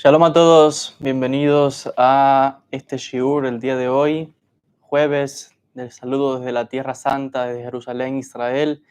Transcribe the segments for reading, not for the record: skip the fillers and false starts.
Shalom a todos, bienvenidos a este shiur el día de hoy, jueves del saludo desde la Tierra Santa, desde Jerusalén, Israel.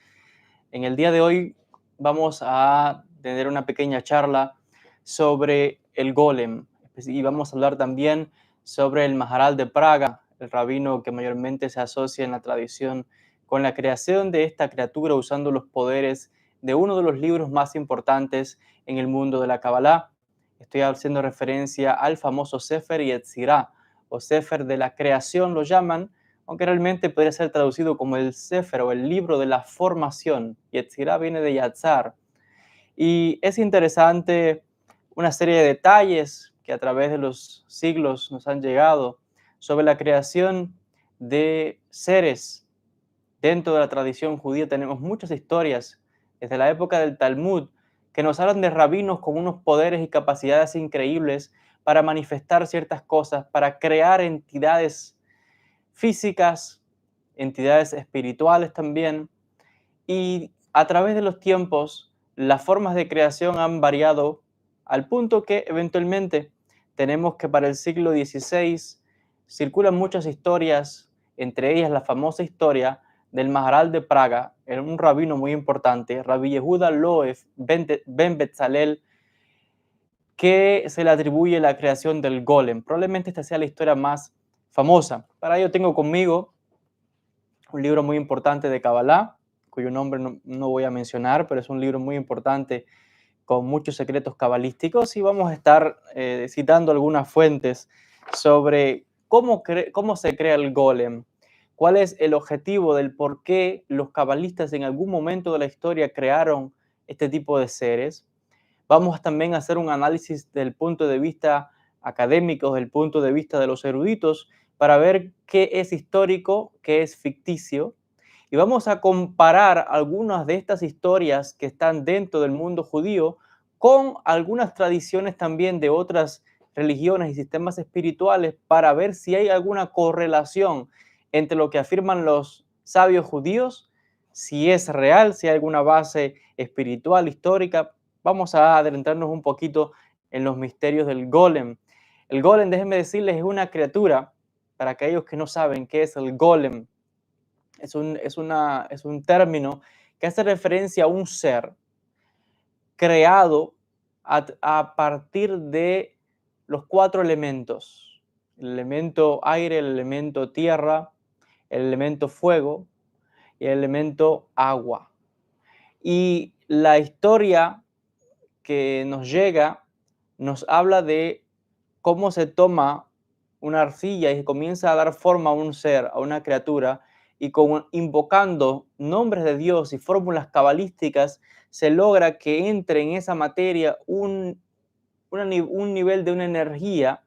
En el día de hoy vamos a tener una pequeña charla sobre el Golem y vamos a hablar también sobre el Maharal de Praga, el rabino que mayormente se asocia en la tradición con la creación de esta criatura usando los poderes de uno de los libros más importantes en el mundo de la Kabbalah. Estoy haciendo referencia al famoso Sefer Yetzirah, o Sefer de la creación lo llaman, aunque realmente podría ser traducido como el Sefer o el libro de la formación. Yetzirah viene de Yatzar. Y es interesante una serie de detalles que a través de los siglos nos han llegado sobre la creación de seres. Dentro de la tradición judía tenemos muchas historias desde la época del Talmud que nos hablan de rabinos con unos poderes y capacidades increíbles para manifestar ciertas cosas, para crear entidades físicas, entidades espirituales también. Y a través de los tiempos, las formas de creación han variado al punto que eventualmente tenemos que para el siglo XVI circulan muchas historias, entre ellas la famosa historia del Maharal de Praga, era un rabino muy importante, Rabbi Yehuda Loev ben Betzalel, que se le atribuye la creación del Golem. Probablemente esta sea la historia más famosa. Para ello tengo conmigo un libro muy importante de Kabbalah, cuyo nombre no voy a mencionar, pero es un libro muy importante con muchos secretos cabalísticos y vamos a estar citando algunas fuentes sobre cómo se crea el golem, cuál es el objetivo del por qué los cabalistas en algún momento de la historia crearon este tipo de seres. Vamos también a hacer un análisis del punto de vista académico, del punto de vista de los eruditos, para ver qué es histórico, qué es ficticio. Y vamos a comparar algunas de estas historias que están dentro del mundo judío con algunas tradiciones también de otras religiones y sistemas espirituales para ver si hay alguna correlación entre lo que afirman los sabios judíos, si es real, si hay alguna base espiritual, histórica. Vamos a adentrarnos un poquito en los misterios del golem. El golem, déjenme decirles, es una criatura, para aquellos que no saben qué es el golem, es un término que hace referencia a un ser creado a partir de los cuatro elementos: el elemento aire, el elemento tierra, el elemento fuego y el elemento agua. Y la historia que nos llega nos habla de cómo se toma una arcilla y se comienza a dar forma a un ser, a una criatura, y invocando nombres de Dios y fórmulas cabalísticas se logra que entre en esa materia un nivel de una energía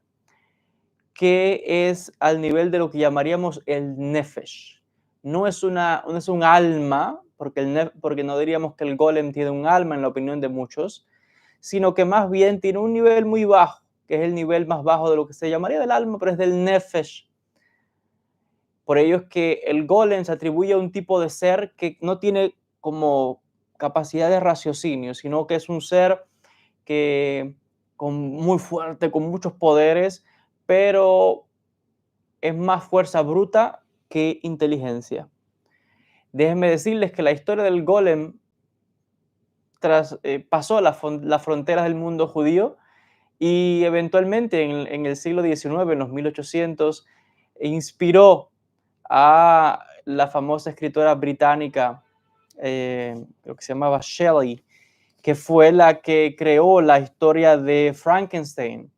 que es al nivel de lo que llamaríamos el nefesh. No es un alma, porque no diríamos que el golem tiene un alma en la opinión de muchos, sino que más bien tiene un nivel muy bajo, que es el nivel más bajo de lo que se llamaría del alma, pero es del nefesh. Por ello es que el golem se atribuye a un tipo de ser que no tiene como capacidad de raciocinio, sino que es un ser que muy fuerte, con muchos poderes, pero es más fuerza bruta que inteligencia. Déjenme decirles que la historia del golem pasó las fronteras del mundo judío y eventualmente en el siglo XIX, en los 1800, inspiró a la famosa escritora británica, creo que se llamaba Shelley, que fue la que creó la historia de Frankenstein.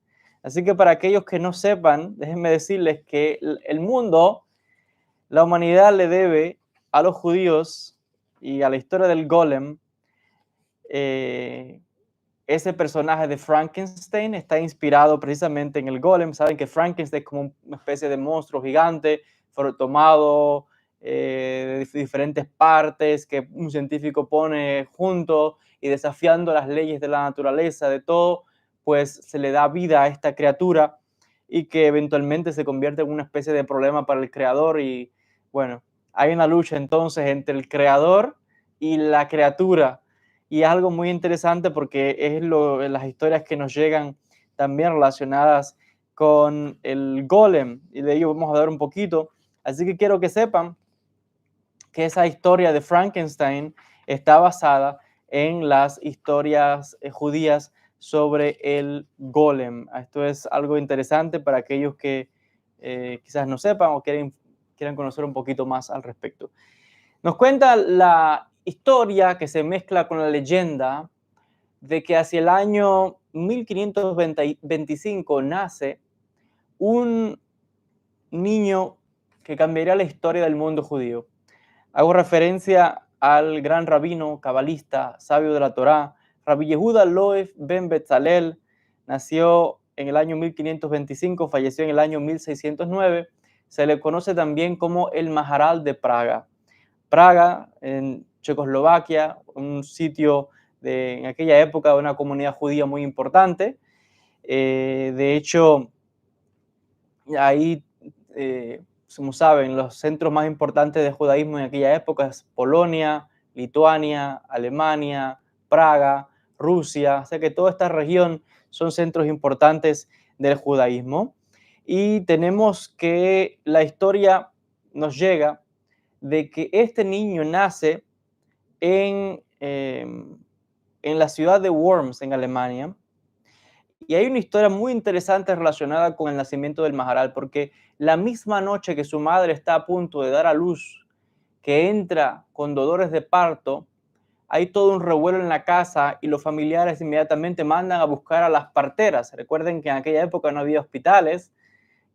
Así que para aquellos que no sepan, déjenme decirles que el mundo, la humanidad le debe a los judíos y a la historia del golem. Ese personaje de Frankenstein está inspirado precisamente en el golem. Saben que Frankenstein es como una especie de monstruo gigante, tomado de diferentes partes que un científico pone junto y desafiando las leyes de la naturaleza, de todo, pues se le da vida a esta criatura y que eventualmente se convierte en una especie de problema para el creador. Y bueno, hay una lucha entonces entre el creador y la criatura. Y es algo muy interesante porque es las historias que nos llegan también relacionadas con el golem, y de ello vamos a hablar un poquito. Así que quiero que sepan que esa historia de Frankenstein está basada en las historias judías sobre el golem. Esto es algo interesante para aquellos que quizás no sepan o quieran conocer un poquito más al respecto. Nos cuenta la historia que se mezcla con la leyenda de que hacia el año 1525 nace un niño que cambiaría la historia del mundo judío. Hago referencia al gran rabino, cabalista, sabio de la Torá, Rabbi Yehuda Loev ben Betzalel. Nació en el año 1525, falleció en el año 1609. Se le conoce también como el Maharal de Praga. Praga, en Checoslovaquia, un sitio en aquella época de una comunidad judía muy importante. De hecho, ahí, como saben, los centros más importantes de judaísmo en aquella época es Polonia, Lituania, Alemania, Praga, Rusia. O sea que toda esta región son centros importantes del judaísmo. Y tenemos que la historia nos llega de que este niño nace en la ciudad de Worms, en Alemania. Y hay una historia muy interesante relacionada con el nacimiento del Maharal, porque la misma noche que su madre está a punto de dar a luz, que entra con dolores de parto, hay todo un revuelo en la casa y los familiares inmediatamente mandan a buscar a las parteras. Recuerden que en aquella época no había hospitales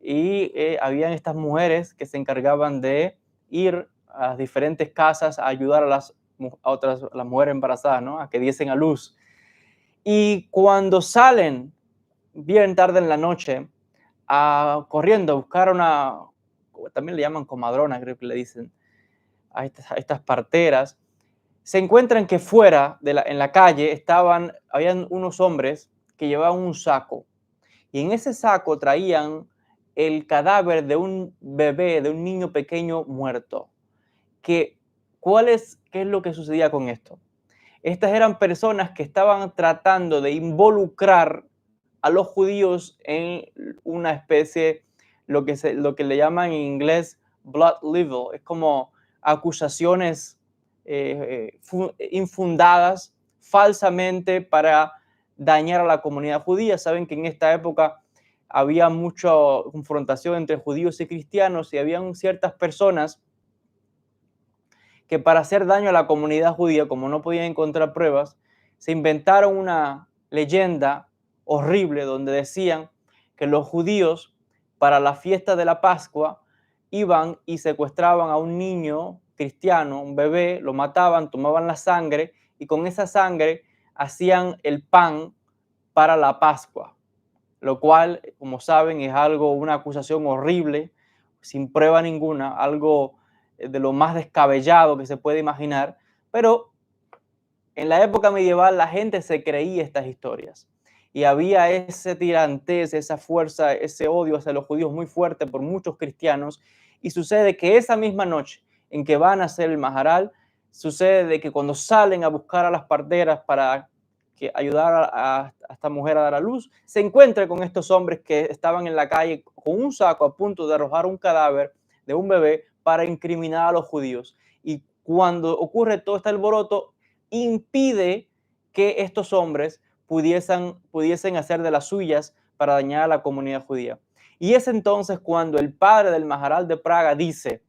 y habían estas mujeres que se encargaban de ir a las diferentes casas a ayudar a las mujeres embarazadas, ¿no? A que diesen a luz. Y cuando salen bien tarde en la noche, corriendo a buscar también le llaman comadrona, creo que le dicen, a estas parteras, se encuentran que fuera, en la calle, habían unos hombres que llevaban un saco, y en ese saco traían el cadáver de un bebé, de un niño pequeño muerto. ¿Qué es lo que sucedía con esto? Estas eran personas que estaban tratando de involucrar a los judíos en una especie, lo que le llaman en inglés blood libel. Es como acusaciones infundadas falsamente para dañar a la comunidad judía. Saben que en esta época había mucha confrontación entre judíos y cristianos y habían ciertas personas que para hacer daño a la comunidad judía, como no podían encontrar pruebas, se inventaron una leyenda horrible donde decían que los judíos para la fiesta de la Pascua iban y secuestraban a un niño cristiano, un bebé, lo mataban, tomaban la sangre y con esa sangre hacían el pan para la Pascua, lo cual, como saben, es una acusación horrible, sin prueba ninguna, algo de lo más descabellado que se puede imaginar, pero en la época medieval la gente se creía estas historias y había ese tirantez, esa fuerza, ese odio hacia los judíos muy fuerte por muchos cristianos, y sucede que esa misma noche en que van a hacer el Maharal, sucede de que cuando salen a buscar a las parteras para ayudar a esta mujer a dar a luz, se encuentra con estos hombres que estaban en la calle con un saco a punto de arrojar un cadáver de un bebé para incriminar a los judíos. Y cuando ocurre todo este alboroto, impide que estos hombres pudiesen hacer de las suyas para dañar a la comunidad judía. Y es entonces cuando el padre del Maharal de Praga dice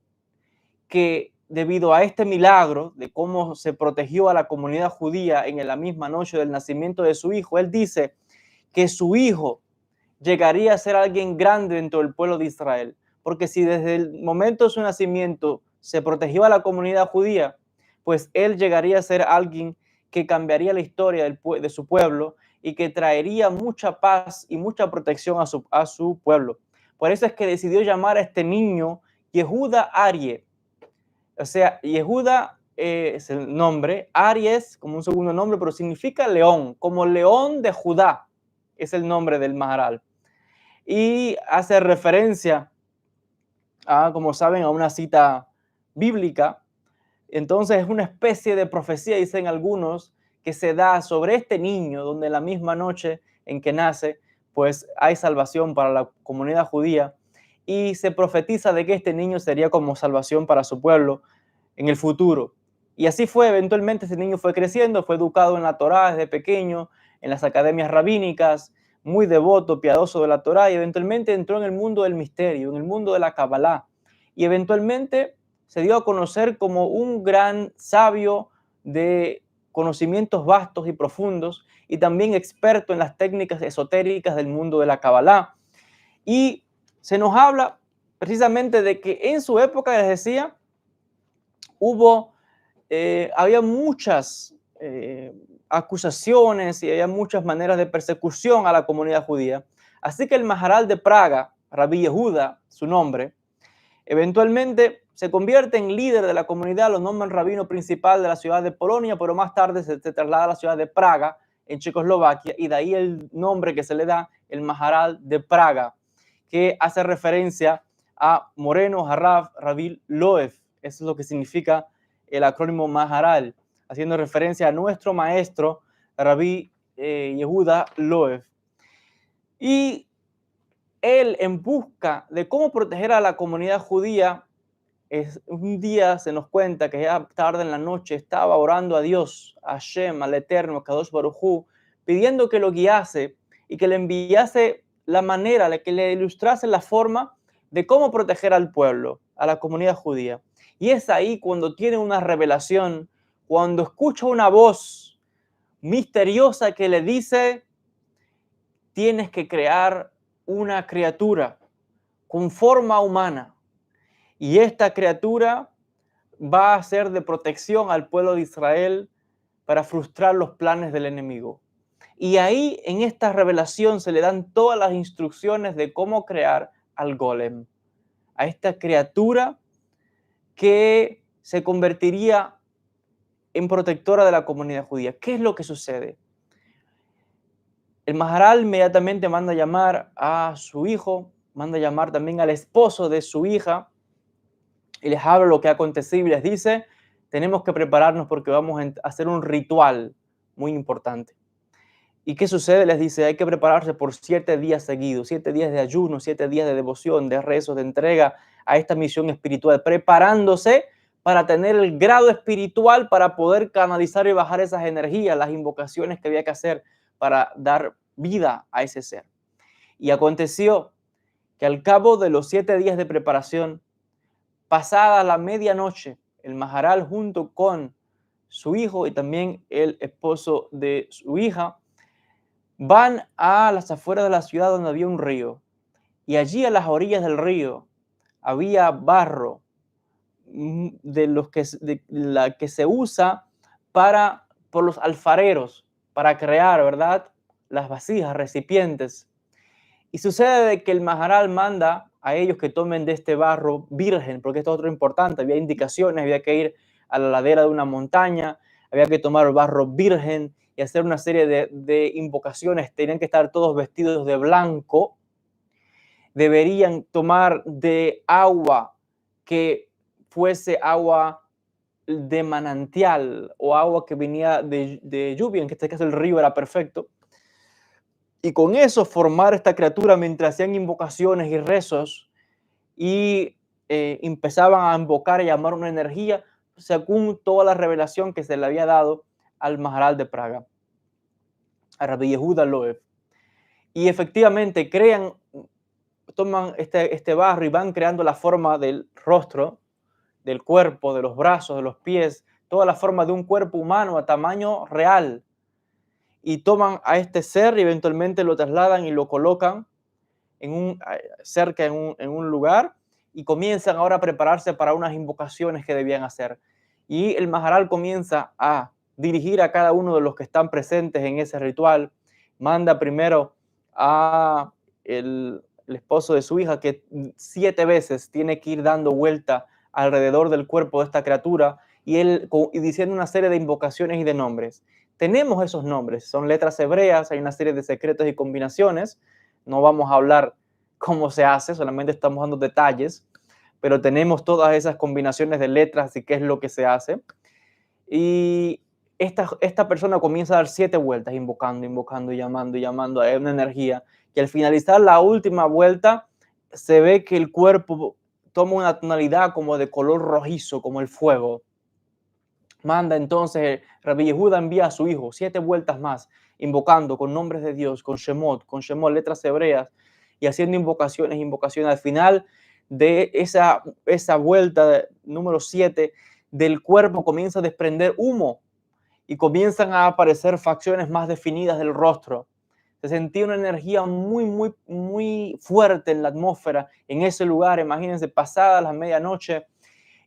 que debido a este milagro de cómo se protegió a la comunidad judía en la misma noche del nacimiento de su hijo, él dice que su hijo llegaría a ser alguien grande dentro del pueblo de Israel. Porque si desde el momento de su nacimiento se protegió a la comunidad judía, pues él llegaría a ser alguien que cambiaría la historia de su pueblo y que traería mucha paz y mucha protección a su pueblo. Por eso es que decidió llamar a este niño Yehuda Arie. O sea, Yehuda es el nombre, Aries como un segundo nombre, pero significa león, como león de Judá es el nombre del Maharal. Y hace referencia como saben, a una cita bíblica. Entonces es una especie de profecía, dicen algunos, que se da sobre este niño, donde la misma noche en que nace, pues hay salvación para la comunidad judía y se profetiza de que este niño sería como salvación para su pueblo en el futuro. Y así fue, eventualmente ese niño fue creciendo, fue educado en la Torá desde pequeño, en las academias rabínicas, muy devoto, piadoso de la Torá, y eventualmente entró en el mundo del misterio, en el mundo de la Kabbalah, y eventualmente se dio a conocer como un gran sabio de conocimientos vastos y profundos, y también experto en las técnicas esotéricas del mundo de la Kabbalah. Y se nos habla precisamente de que en su época, les decía, había muchas acusaciones y había muchas maneras de persecución a la comunidad judía. Así que el Maharal de Praga, Rabí Yehuda, su nombre, eventualmente se convierte en líder de la comunidad, lo nombran rabino principal de la ciudad de Polonia, pero más tarde se traslada a la ciudad de Praga, en Checoslovaquia, y de ahí el nombre que se le da, el Maharal de Praga, que hace referencia a Moreno Harav Rabí Loev. Eso es lo que significa el acrónimo Maharal, haciendo referencia a nuestro maestro Rabí Yehuda Loev. Y él, en busca de cómo proteger a la comunidad judía, un día se nos cuenta que ya tarde en la noche estaba orando a Dios, a Hashem, al Eterno, a Kadosh Baruj Hu, pidiendo que lo guiase y que le enviase la manera, que le ilustrase la forma de cómo proteger al pueblo, a la comunidad judía. Y es ahí cuando tiene una revelación, cuando escucha una voz misteriosa que le dice: tienes que crear una criatura con forma humana, y esta criatura va a ser de protección al pueblo de Israel para frustrar los planes del enemigo. Y ahí, en esta revelación, se le dan todas las instrucciones de cómo crear al golem, a esta criatura que se convertiría en protectora de la comunidad judía. ¿Qué es lo que sucede? El Maharal inmediatamente manda a llamar a su hijo, manda a llamar también al esposo de su hija, y les habla lo que ha acontecido y les dice: tenemos que prepararnos porque vamos a hacer un ritual muy importante. ¿Y qué sucede? Les dice: hay que prepararse por 7 días seguidos, 7 días de ayuno, 7 días de devoción, de rezos, de entrega a esta misión espiritual, preparándose para tener el grado espiritual para poder canalizar y bajar esas energías, las invocaciones que había que hacer para dar vida a ese ser. Y aconteció que al cabo de los 7 días de preparación, pasada la medianoche, el Maharal, junto con su hijo y también el esposo de su hija, van a las afueras de la ciudad donde había un río. Y allí, a las orillas del río, había barro de la que se usa por los alfareros para crear, ¿verdad?, las vasijas, recipientes. Y sucede de que el Maharal manda a ellos que tomen de este barro virgen, porque esto es otro importante. Había indicaciones, había que ir a la ladera de una montaña, había que tomar barro virgen y hacer una serie de invocaciones. Tenían que estar todos vestidos de blanco. Deberían tomar de agua que fuese agua de manantial o agua que venía de lluvia, en este caso el río era perfecto. Y con eso formar esta criatura mientras hacían invocaciones y rezos y empezaban a invocar y llamar una energía según toda la revelación que se le había dado al Maharal de Praga, a Rabbi Yehuda Loev. Y efectivamente toman este barro y van creando la forma del rostro, del cuerpo, de los brazos, de los pies, toda la forma de un cuerpo humano a tamaño real. Y toman a este ser y eventualmente lo trasladan y lo colocan cerca en un lugar, y comienzan ahora a prepararse para unas invocaciones que debían hacer. Y el Maharal comienza a dirigir a cada uno de los que están presentes en ese ritual. Manda primero a el esposo de su hija, que 7 veces tiene que ir dando vuelta alrededor del cuerpo de esta criatura y diciendo una serie de invocaciones y de nombres. Tenemos esos nombres, son letras hebreas, hay una serie de secretos y combinaciones. No vamos a hablar cómo se hace, solamente estamos dando detalles, pero tenemos todas esas combinaciones de letras y qué es lo que se hace. Y esta persona comienza a dar 7 vueltas, invocando, invocando, llamando, llamando a una energía, y al finalizar la última vuelta, se ve que el cuerpo toma una tonalidad como de color rojizo, como el fuego. Manda entonces, Rabbi Yehuda envía a su hijo 7 vueltas más, invocando con nombres de Dios, con Shemot, letras hebreas, y haciendo invocaciones, invocaciones. Al final de esa vuelta número 7, del cuerpo comienza a desprender humo y comienzan a aparecer facciones más definidas del rostro. Se sentía una energía muy, muy, muy fuerte en la atmósfera, en ese lugar. Imagínense, pasadas las medianoche,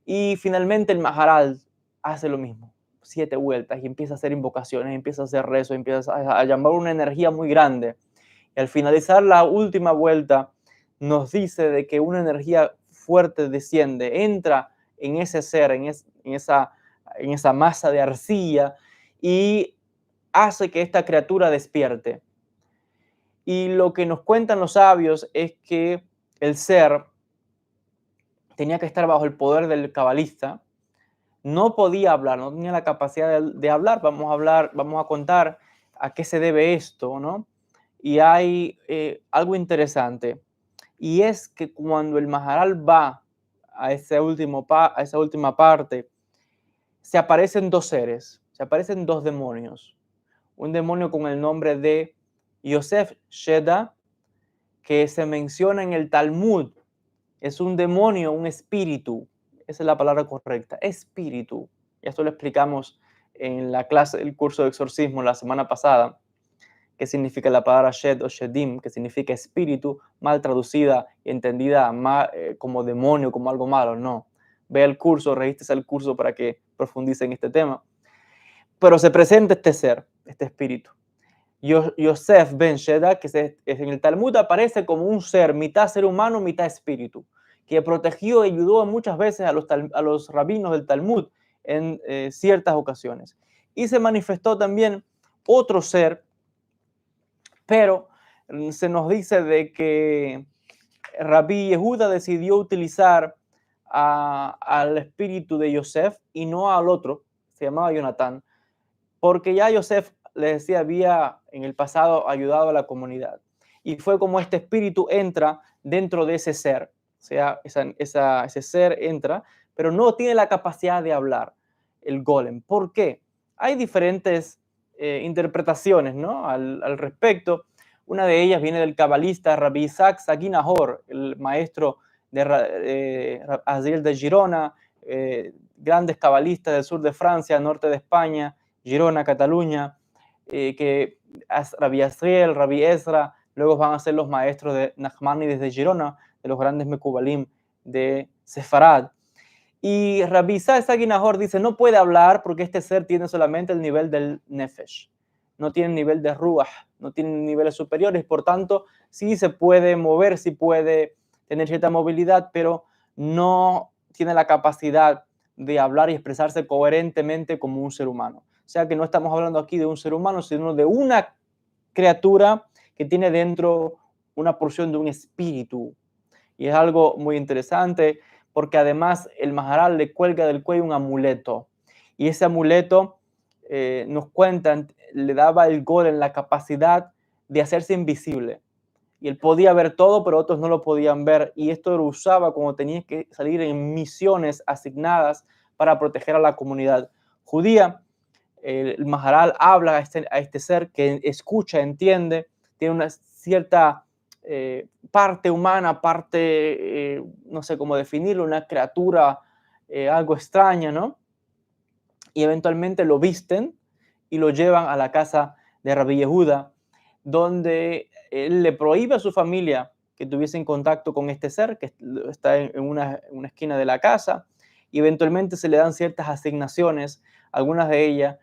y finalmente el Maharal hace lo mismo, 7 vueltas, y empieza a hacer invocaciones, empieza a hacer rezos, empieza a llamar una energía muy grande. Y al finalizar la última vuelta, nos dice de que una energía fuerte desciende, entra en ese ser, en esa masa de arcilla, y hace que esta criatura despierte. Y lo que nos cuentan los sabios es que el ser tenía que estar bajo el poder del cabalista, no podía hablar, no tenía la capacidad de hablar. Vamos a contar a qué se debe esto, ¿no? Y hay algo interesante, y es que cuando el Maharal va a esa última parte, se aparecen 2 seres, se aparecen 2 demonios. Un demonio con el nombre de Yosef Sheda, que se menciona en el Talmud. Es un demonio, un espíritu. Esa es la palabra correcta, espíritu. Y esto lo explicamos en la clase, el curso de exorcismo la semana pasada, qué significa la palabra Shed o Shedim, que significa espíritu, mal traducida y entendida como demonio, como algo malo. No. Ve el curso, regístrese al curso para que profundice en este tema. Pero se presenta este ser, este espíritu. Yosef ben Sheda, que en el Talmud aparece como un ser, mitad ser humano, mitad espíritu, que protegió y ayudó muchas veces a los rabinos del Talmud en ciertas ocasiones. Y se manifestó también otro ser, pero se nos dice de que Rabbi Yehuda decidió utilizar al espíritu de Yosef y no al otro, se llamaba Jonatán, porque ya Yosef, les decía, había en el pasado ayudado a la comunidad. Y fue como este espíritu entra dentro de ese ser. O sea, ese ser entra, pero no tiene la capacidad de hablar, el golem. ¿Por qué? Hay diferentes interpretaciones, ¿no? al respecto. Una de ellas viene del cabalista Rabbi Isaac Sagi Nahor, el maestro de Aziel de Girona, grandes cabalistas del sur de Francia, norte de España, Girona, Cataluña, que Rabbi Asriel, Rabbi Ezra, luego van a ser los maestros de Nachmanides de Girona, de los grandes Mekubalim de Sefarad. Y Rabbi Sagi Nahor dice, no puede hablar porque este ser tiene solamente el nivel del Nefesh, no tiene el nivel de Ruach, no tiene niveles superiores, por tanto, sí se puede mover, sí puede tener cierta movilidad, pero no tiene la capacidad de hablar y expresarse coherentemente como un ser humano. O sea que no estamos hablando aquí de un ser humano, sino de una criatura que tiene dentro una porción de un espíritu. Y es algo muy interesante porque además el Maharal le cuelga del cuello un amuleto. Y ese amuleto, nos cuentan, le daba el golem la capacidad de hacerse invisible. Y él podía ver todo, pero otros no lo podían ver. Y esto lo usaba cuando tenía que salir en misiones asignadas para proteger a la comunidad judía. El Maharal habla a este ser que escucha, entiende, tiene una cierta parte humana, no sé cómo definirlo, una criatura algo extraña, ¿no? Y eventualmente lo visten y lo llevan a la casa de Rabbi Yehuda, donde él le prohíbe a su familia que tuviesen contacto con este ser, que está en una esquina de la casa, y eventualmente se le dan ciertas asignaciones, algunas de ellas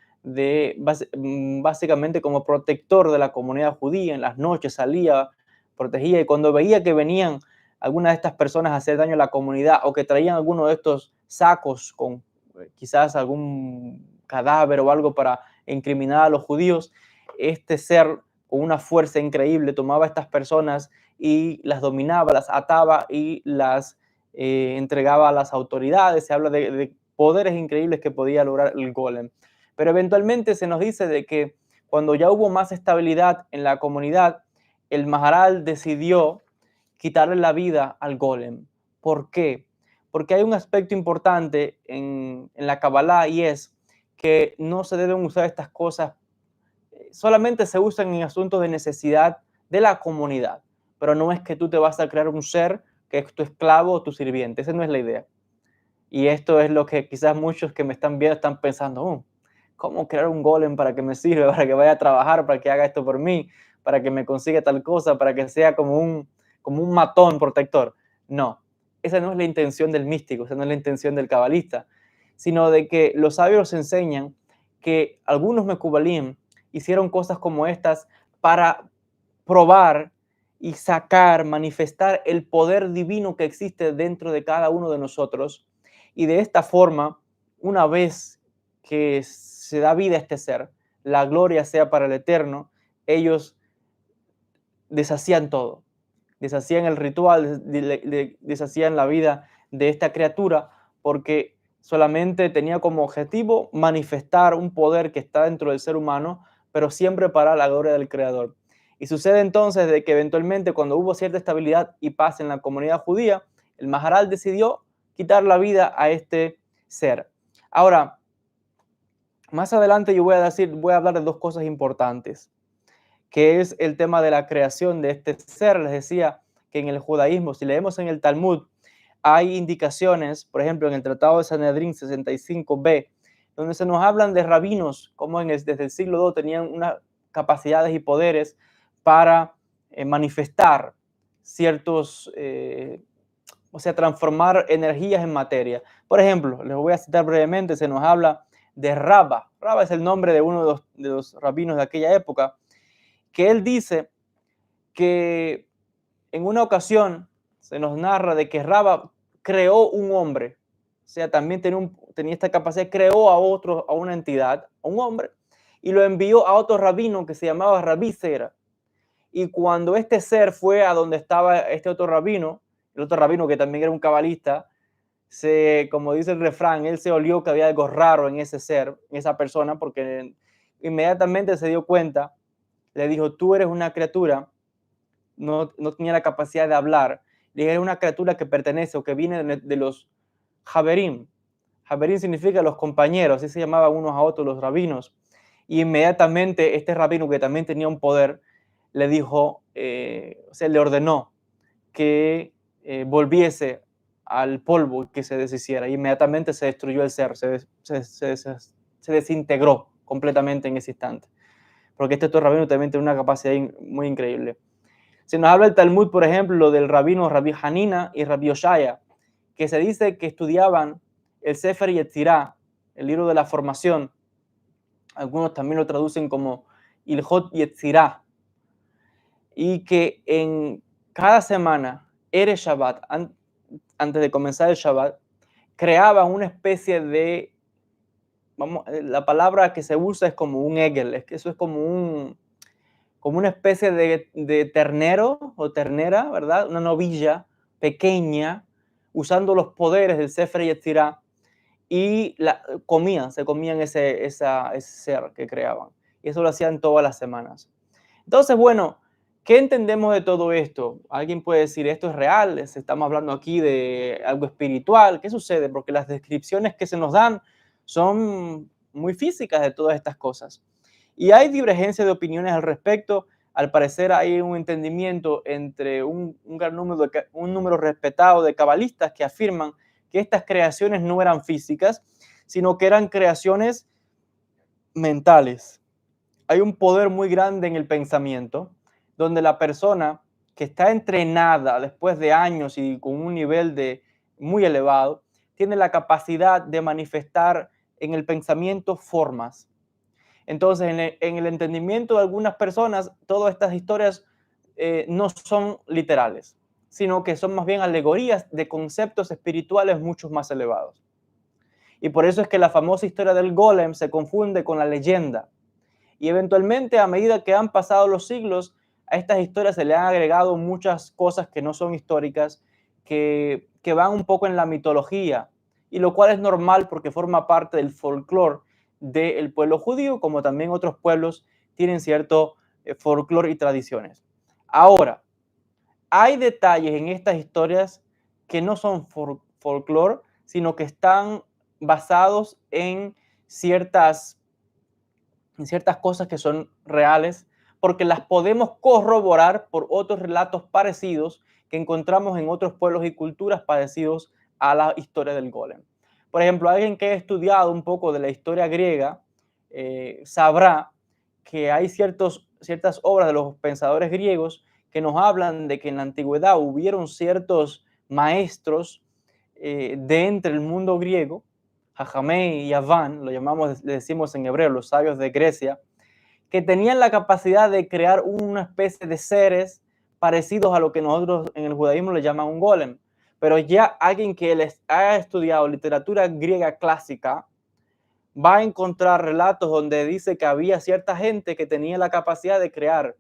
básicamente como protector de la comunidad judía. En las noches salía, protegía, y cuando veía que venían algunas de estas personas a hacer daño a la comunidad o que traían alguno de estos sacos con quizás algún cadáver o algo para incriminar a los judíos, este ser con una fuerza increíble tomaba a estas personas y las dominaba, las ataba y las entregaba a las autoridades. Se habla de poderes increíbles que podía lograr el golem. Pero eventualmente se nos dice de que cuando ya hubo más estabilidad en la comunidad, el Maharal decidió quitarle la vida al golem. ¿Por qué? Porque hay un aspecto importante en la Kabbalah y es que no se deben usar estas cosas, solamente se usan en asuntos de necesidad de la comunidad, pero no es que tú te vas a crear un ser que es tu esclavo o tu sirviente, esa no es la idea. Y esto es lo que quizás muchos que me están viendo están pensando, ¿cómo crear un golem para que me sirva, para que vaya a trabajar, para que haga esto por mí, para que me consiga tal cosa, para que sea como un matón protector? No, esa no es la intención del místico, esa no es la intención del cabalista, sino de que los sabios enseñan que algunos mecubalim hicieron cosas como estas para probar y sacar, manifestar el poder divino que existe dentro de cada uno de nosotros. Y de esta forma, una vez que se da vida a este ser, la gloria sea para el Eterno, ellos deshacían todo, deshacían el ritual, deshacían la vida de esta criatura, porque solamente tenía como objetivo manifestar un poder que está dentro del ser humano, pero siempre para la gloria del Creador. Y sucede entonces de que eventualmente cuando hubo cierta estabilidad y paz en la comunidad judía, el Maharal decidió quitar la vida a este ser. Ahora, más adelante yo voy a hablar de dos cosas importantes, que es el tema de la creación de este ser. Les decía que en el judaísmo, si leemos en el Talmud, hay indicaciones, por ejemplo, en el Tratado de Sanedrín 65b, donde se nos hablan de rabinos, como desde el siglo II tenían unas capacidades y poderes para manifestar ciertos, o sea, transformar energías en materia. Por ejemplo, les voy a citar brevemente, se nos habla de Rabba. Rabba es el nombre de uno de los rabinos de aquella época, que él dice que en una ocasión se nos narra de que Rabba creó un hombre, o sea, también tenía esta capacidad, creó a una entidad, a un hombre, y lo envió a otro rabino que se llamaba Rabí Zera. Y cuando este ser fue a donde estaba este otro rabino, el otro rabino que también era un cabalista, como dice el refrán, él se olió que había algo raro en ese ser, en esa persona, porque inmediatamente se dio cuenta, le dijo, tú eres una criatura, no tenía la capacidad de hablar, le dije, eres una criatura que pertenece o que viene de los Javerim. Javerim significa los compañeros, así se llamaban unos a otros los rabinos. Y inmediatamente este rabino, que también tenía un poder, le dijo, o sea, le ordenó que volviese al polvo y que se deshiciera. Inmediatamente se destruyó el ser, se desintegró completamente en ese instante. Porque este rabino también tiene una capacidad muy increíble. Se nos habla el Talmud, por ejemplo, del rabino Rabbi Hanina y Rabbi Oshaya, que se dice que estudiaban el Sefer Yetzirah, el libro de la formación. Algunos también lo traducen como Ilhot Yetzirah. Y que en cada semana, Erev Shabbat, antes de comenzar el Shabbat, creaban una especie de, la palabra que se usa es como un egel, es que eso es como una especie de ternero o ternera, ¿verdad? Una novilla pequeña, usando los poderes del Sefer Yetzirah, y se comían ese ser que creaban. Y eso lo hacían todas las semanas. Entonces, bueno, ¿qué entendemos de todo esto? Alguien puede decir, ¿esto es real? ¿Estamos hablando aquí de algo espiritual? ¿Qué sucede? Porque las descripciones que se nos dan son muy físicas de todas estas cosas. Y hay divergencia de opiniones al respecto. Al parecer hay un entendimiento entre un número respetado de cabalistas que afirman que estas creaciones no eran físicas, sino que eran creaciones mentales. Hay un poder muy grande en el pensamiento, donde la persona que está entrenada después de años y con un nivel muy elevado, tiene la capacidad de manifestar en el pensamiento formas. Entonces, en el entendimiento de algunas personas, todas estas historias no son literales, sino que son más bien alegorías de conceptos espirituales mucho más elevados. Y por eso es que la famosa historia del golem se confunde con la leyenda. Y eventualmente, a medida que han pasado los siglos, a estas historias se le han agregado muchas cosas que no son históricas, que van un poco en la mitología, y lo cual es normal porque forma parte del folclore del pueblo judío, como también otros pueblos tienen cierto folclore y tradiciones. Ahora, hay detalles en estas historias que no son folclore, sino que están basados en ciertas cosas que son reales, porque las podemos corroborar por otros relatos parecidos que encontramos en otros pueblos y culturas parecidos a la historia del golem. Por ejemplo, alguien que ha estudiado un poco de la historia griega sabrá que hay ciertas obras de los pensadores griegos que nos hablan de que en la antigüedad hubieron ciertos maestros de entre el mundo griego, Jajamé y Aván, le decimos en hebreo, los sabios de Grecia, que tenían la capacidad de crear una especie de seres parecidos a lo que nosotros en el judaísmo le llaman un golem. Pero ya alguien que les haya estudiado literatura griega clásica va a encontrar relatos donde dice que había cierta gente que tenía la capacidad de crear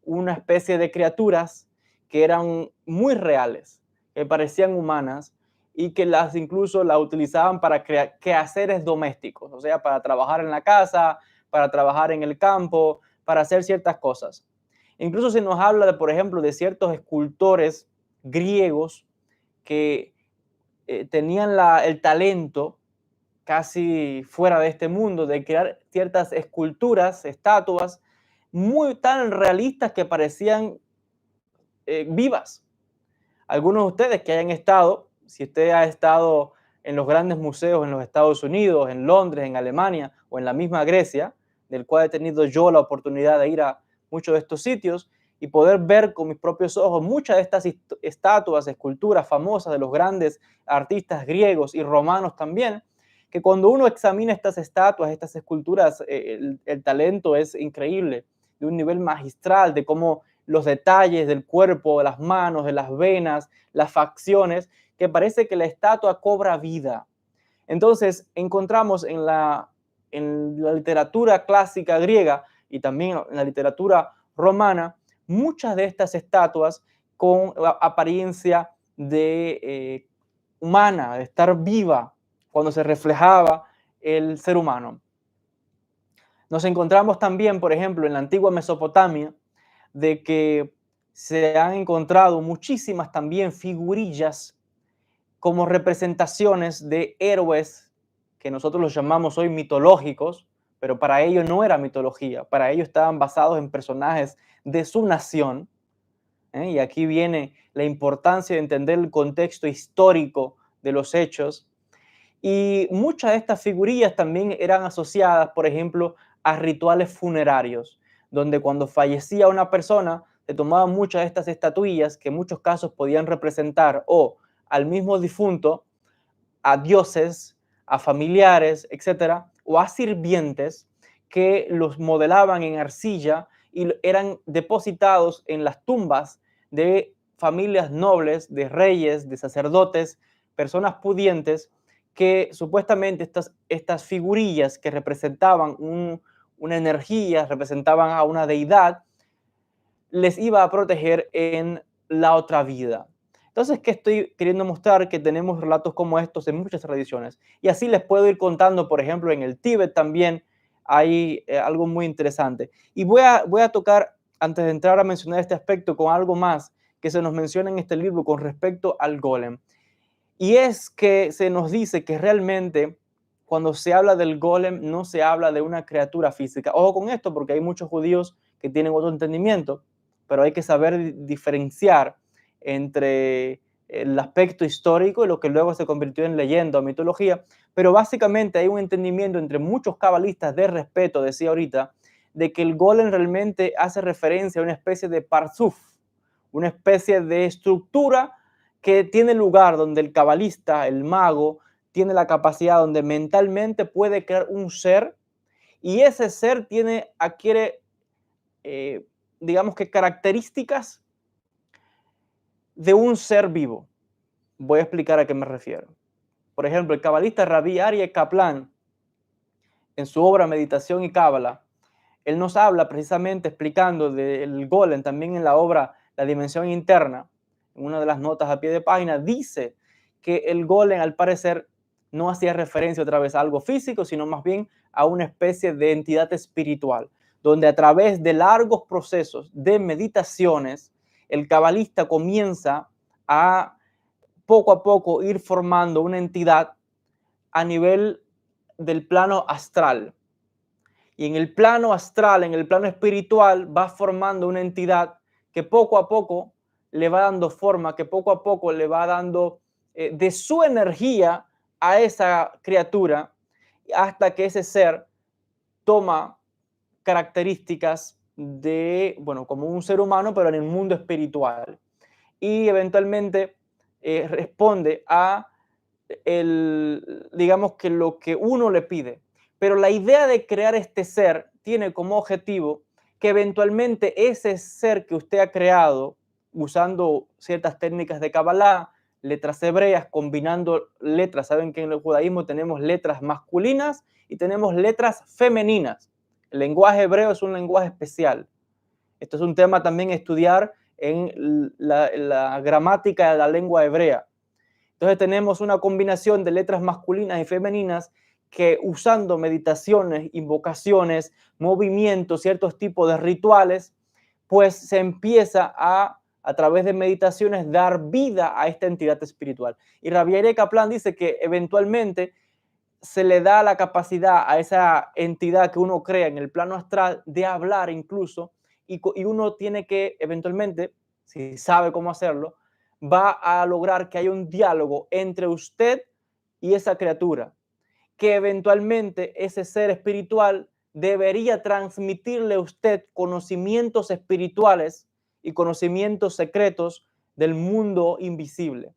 una especie de criaturas que eran muy reales, que parecían humanas y que las incluso las utilizaban para crear quehaceres domésticos, o sea, para trabajar en la casa, para trabajar en el campo, para hacer ciertas cosas. Incluso se nos habla, por ejemplo, de ciertos escultores griegos que tenían el talento casi fuera de este mundo de crear ciertas esculturas, estatuas, muy tan realistas que parecían vivas. Algunos de ustedes que hayan estado, si usted ha estado en los grandes museos en los Estados Unidos, en Londres, en Alemania o en la misma Grecia, del cual he tenido yo la oportunidad de ir a muchos de estos sitios y poder ver con mis propios ojos muchas de estas estatuas, esculturas famosas de los grandes artistas griegos y romanos también, que cuando uno examina estas estatuas, estas esculturas, el talento es increíble, de un nivel magistral, de cómo los detalles del cuerpo, de las manos, de las venas, las facciones, que parece que la estatua cobra vida. Entonces, encontramos en la literatura clásica griega y también en la literatura romana muchas de estas estatuas con apariencia de humana, de estar viva, cuando se reflejaba el ser humano. Nos encontramos también, por ejemplo, en la antigua Mesopotamia, de que se han encontrado muchísimas también figurillas como representaciones de héroes que nosotros los llamamos hoy mitológicos, pero para ellos no era mitología, para ellos estaban basados en personajes de su nación. Y aquí viene la importancia de entender el contexto histórico de los hechos. Y muchas de estas figurillas también eran asociadas, por ejemplo, a rituales funerarios, donde cuando fallecía una persona, se tomaban muchas de estas estatuillas que en muchos casos podían representar o al mismo difunto, a dioses, a familiares, etcétera, o a sirvientes que los modelaban en arcilla y eran depositados en las tumbas de familias nobles, de reyes, de sacerdotes, personas pudientes, que supuestamente estas figurillas que representaban una energía, representaban a una deidad, les iba a proteger en la otra vida. Entonces, ¿qué estoy queriendo mostrar? Que tenemos relatos como estos en muchas tradiciones. Y así les puedo ir contando, por ejemplo, en el Tíbet también hay algo muy interesante. Y voy a tocar, antes de entrar a mencionar este aspecto, con algo más que se nos menciona en este libro con respecto al golem. Y es que se nos dice que realmente cuando se habla del golem no se habla de una criatura física. Ojo con esto porque hay muchos judíos que tienen otro entendimiento, pero hay que saber diferenciar entre el aspecto histórico y lo que luego se convirtió en leyenda o mitología. Pero básicamente hay un entendimiento entre muchos cabalistas de respeto, decía ahorita, de que el golem realmente hace referencia a una especie de parzuf, una especie de estructura que tiene lugar donde el cabalista, el mago, tiene la capacidad donde mentalmente puede crear un ser y ese ser adquiere, digamos que características de un ser vivo. Voy a explicar a qué me refiero. Por ejemplo, el cabalista Rabbi Aryeh Kaplan, en su obra Meditación y Cábala, él nos habla precisamente explicando del golem, también en la obra La Dimensión Interna, en una de las notas a pie de página, dice que el golem al parecer no hacía referencia otra vez a algo físico, sino más bien a una especie de entidad espiritual, donde a través de largos procesos de meditaciones, el cabalista comienza a poco a poco ir formando una entidad a nivel del plano astral. Y en el plano astral, en el plano espiritual, va formando una entidad que poco a poco le va dando forma, que poco a poco le va dando de su energía a esa criatura, hasta que ese ser toma características de, bueno, como un ser humano, pero en el mundo espiritual. Y eventualmente responde a digamos que lo que uno le pide. Pero la idea de crear este ser tiene como objetivo que eventualmente ese ser que usted ha creado, usando ciertas técnicas de Kabbalah, letras hebreas, combinando letras, saben que en el judaísmo tenemos letras masculinas y tenemos letras femeninas. El lenguaje hebreo es un lenguaje especial. Esto es un tema también a estudiar en la gramática de la lengua hebrea. Entonces tenemos una combinación de letras masculinas y femeninas que, usando meditaciones, invocaciones, movimientos, ciertos tipos de rituales, pues se empieza a través de meditaciones, dar vida a esta entidad espiritual. Y Rabbi Yair Kaplan dice que eventualmente se le da la capacidad a esa entidad que uno crea en el plano astral de hablar incluso, y uno tiene que eventualmente, si sabe cómo hacerlo, va a lograr que haya un diálogo entre usted y esa criatura, que eventualmente ese ser espiritual debería transmitirle a usted conocimientos espirituales y conocimientos secretos del mundo invisible.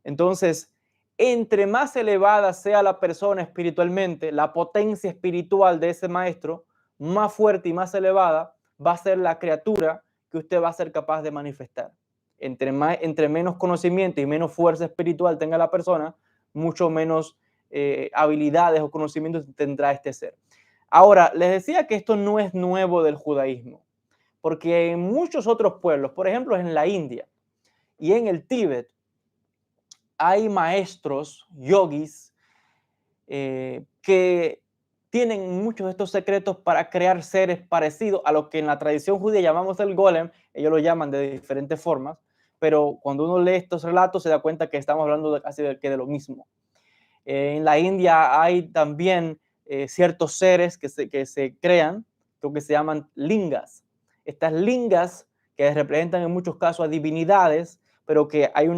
Entonces, entre más elevada sea la persona espiritualmente, la potencia espiritual de ese maestro, más fuerte y más elevada va a ser la criatura que usted va a ser capaz de manifestar. Entre menos conocimiento y menos fuerza espiritual tenga la persona, mucho menos habilidades o conocimientos tendrá este ser. Ahora, les decía que esto no es nuevo del judaísmo, porque en muchos otros pueblos, por ejemplo en la India y en el Tíbet, hay maestros, yogis, que tienen muchos de estos secretos para crear seres parecidos a lo que en la tradición judía llamamos el golem. Ellos lo llaman de diferentes formas, pero cuando uno lee estos relatos se da cuenta que estamos hablando de casi de lo mismo. En la India hay también ciertos seres que se crean, lo que se llaman lingas. Estas lingas que representan en muchos casos a divinidades, pero que hay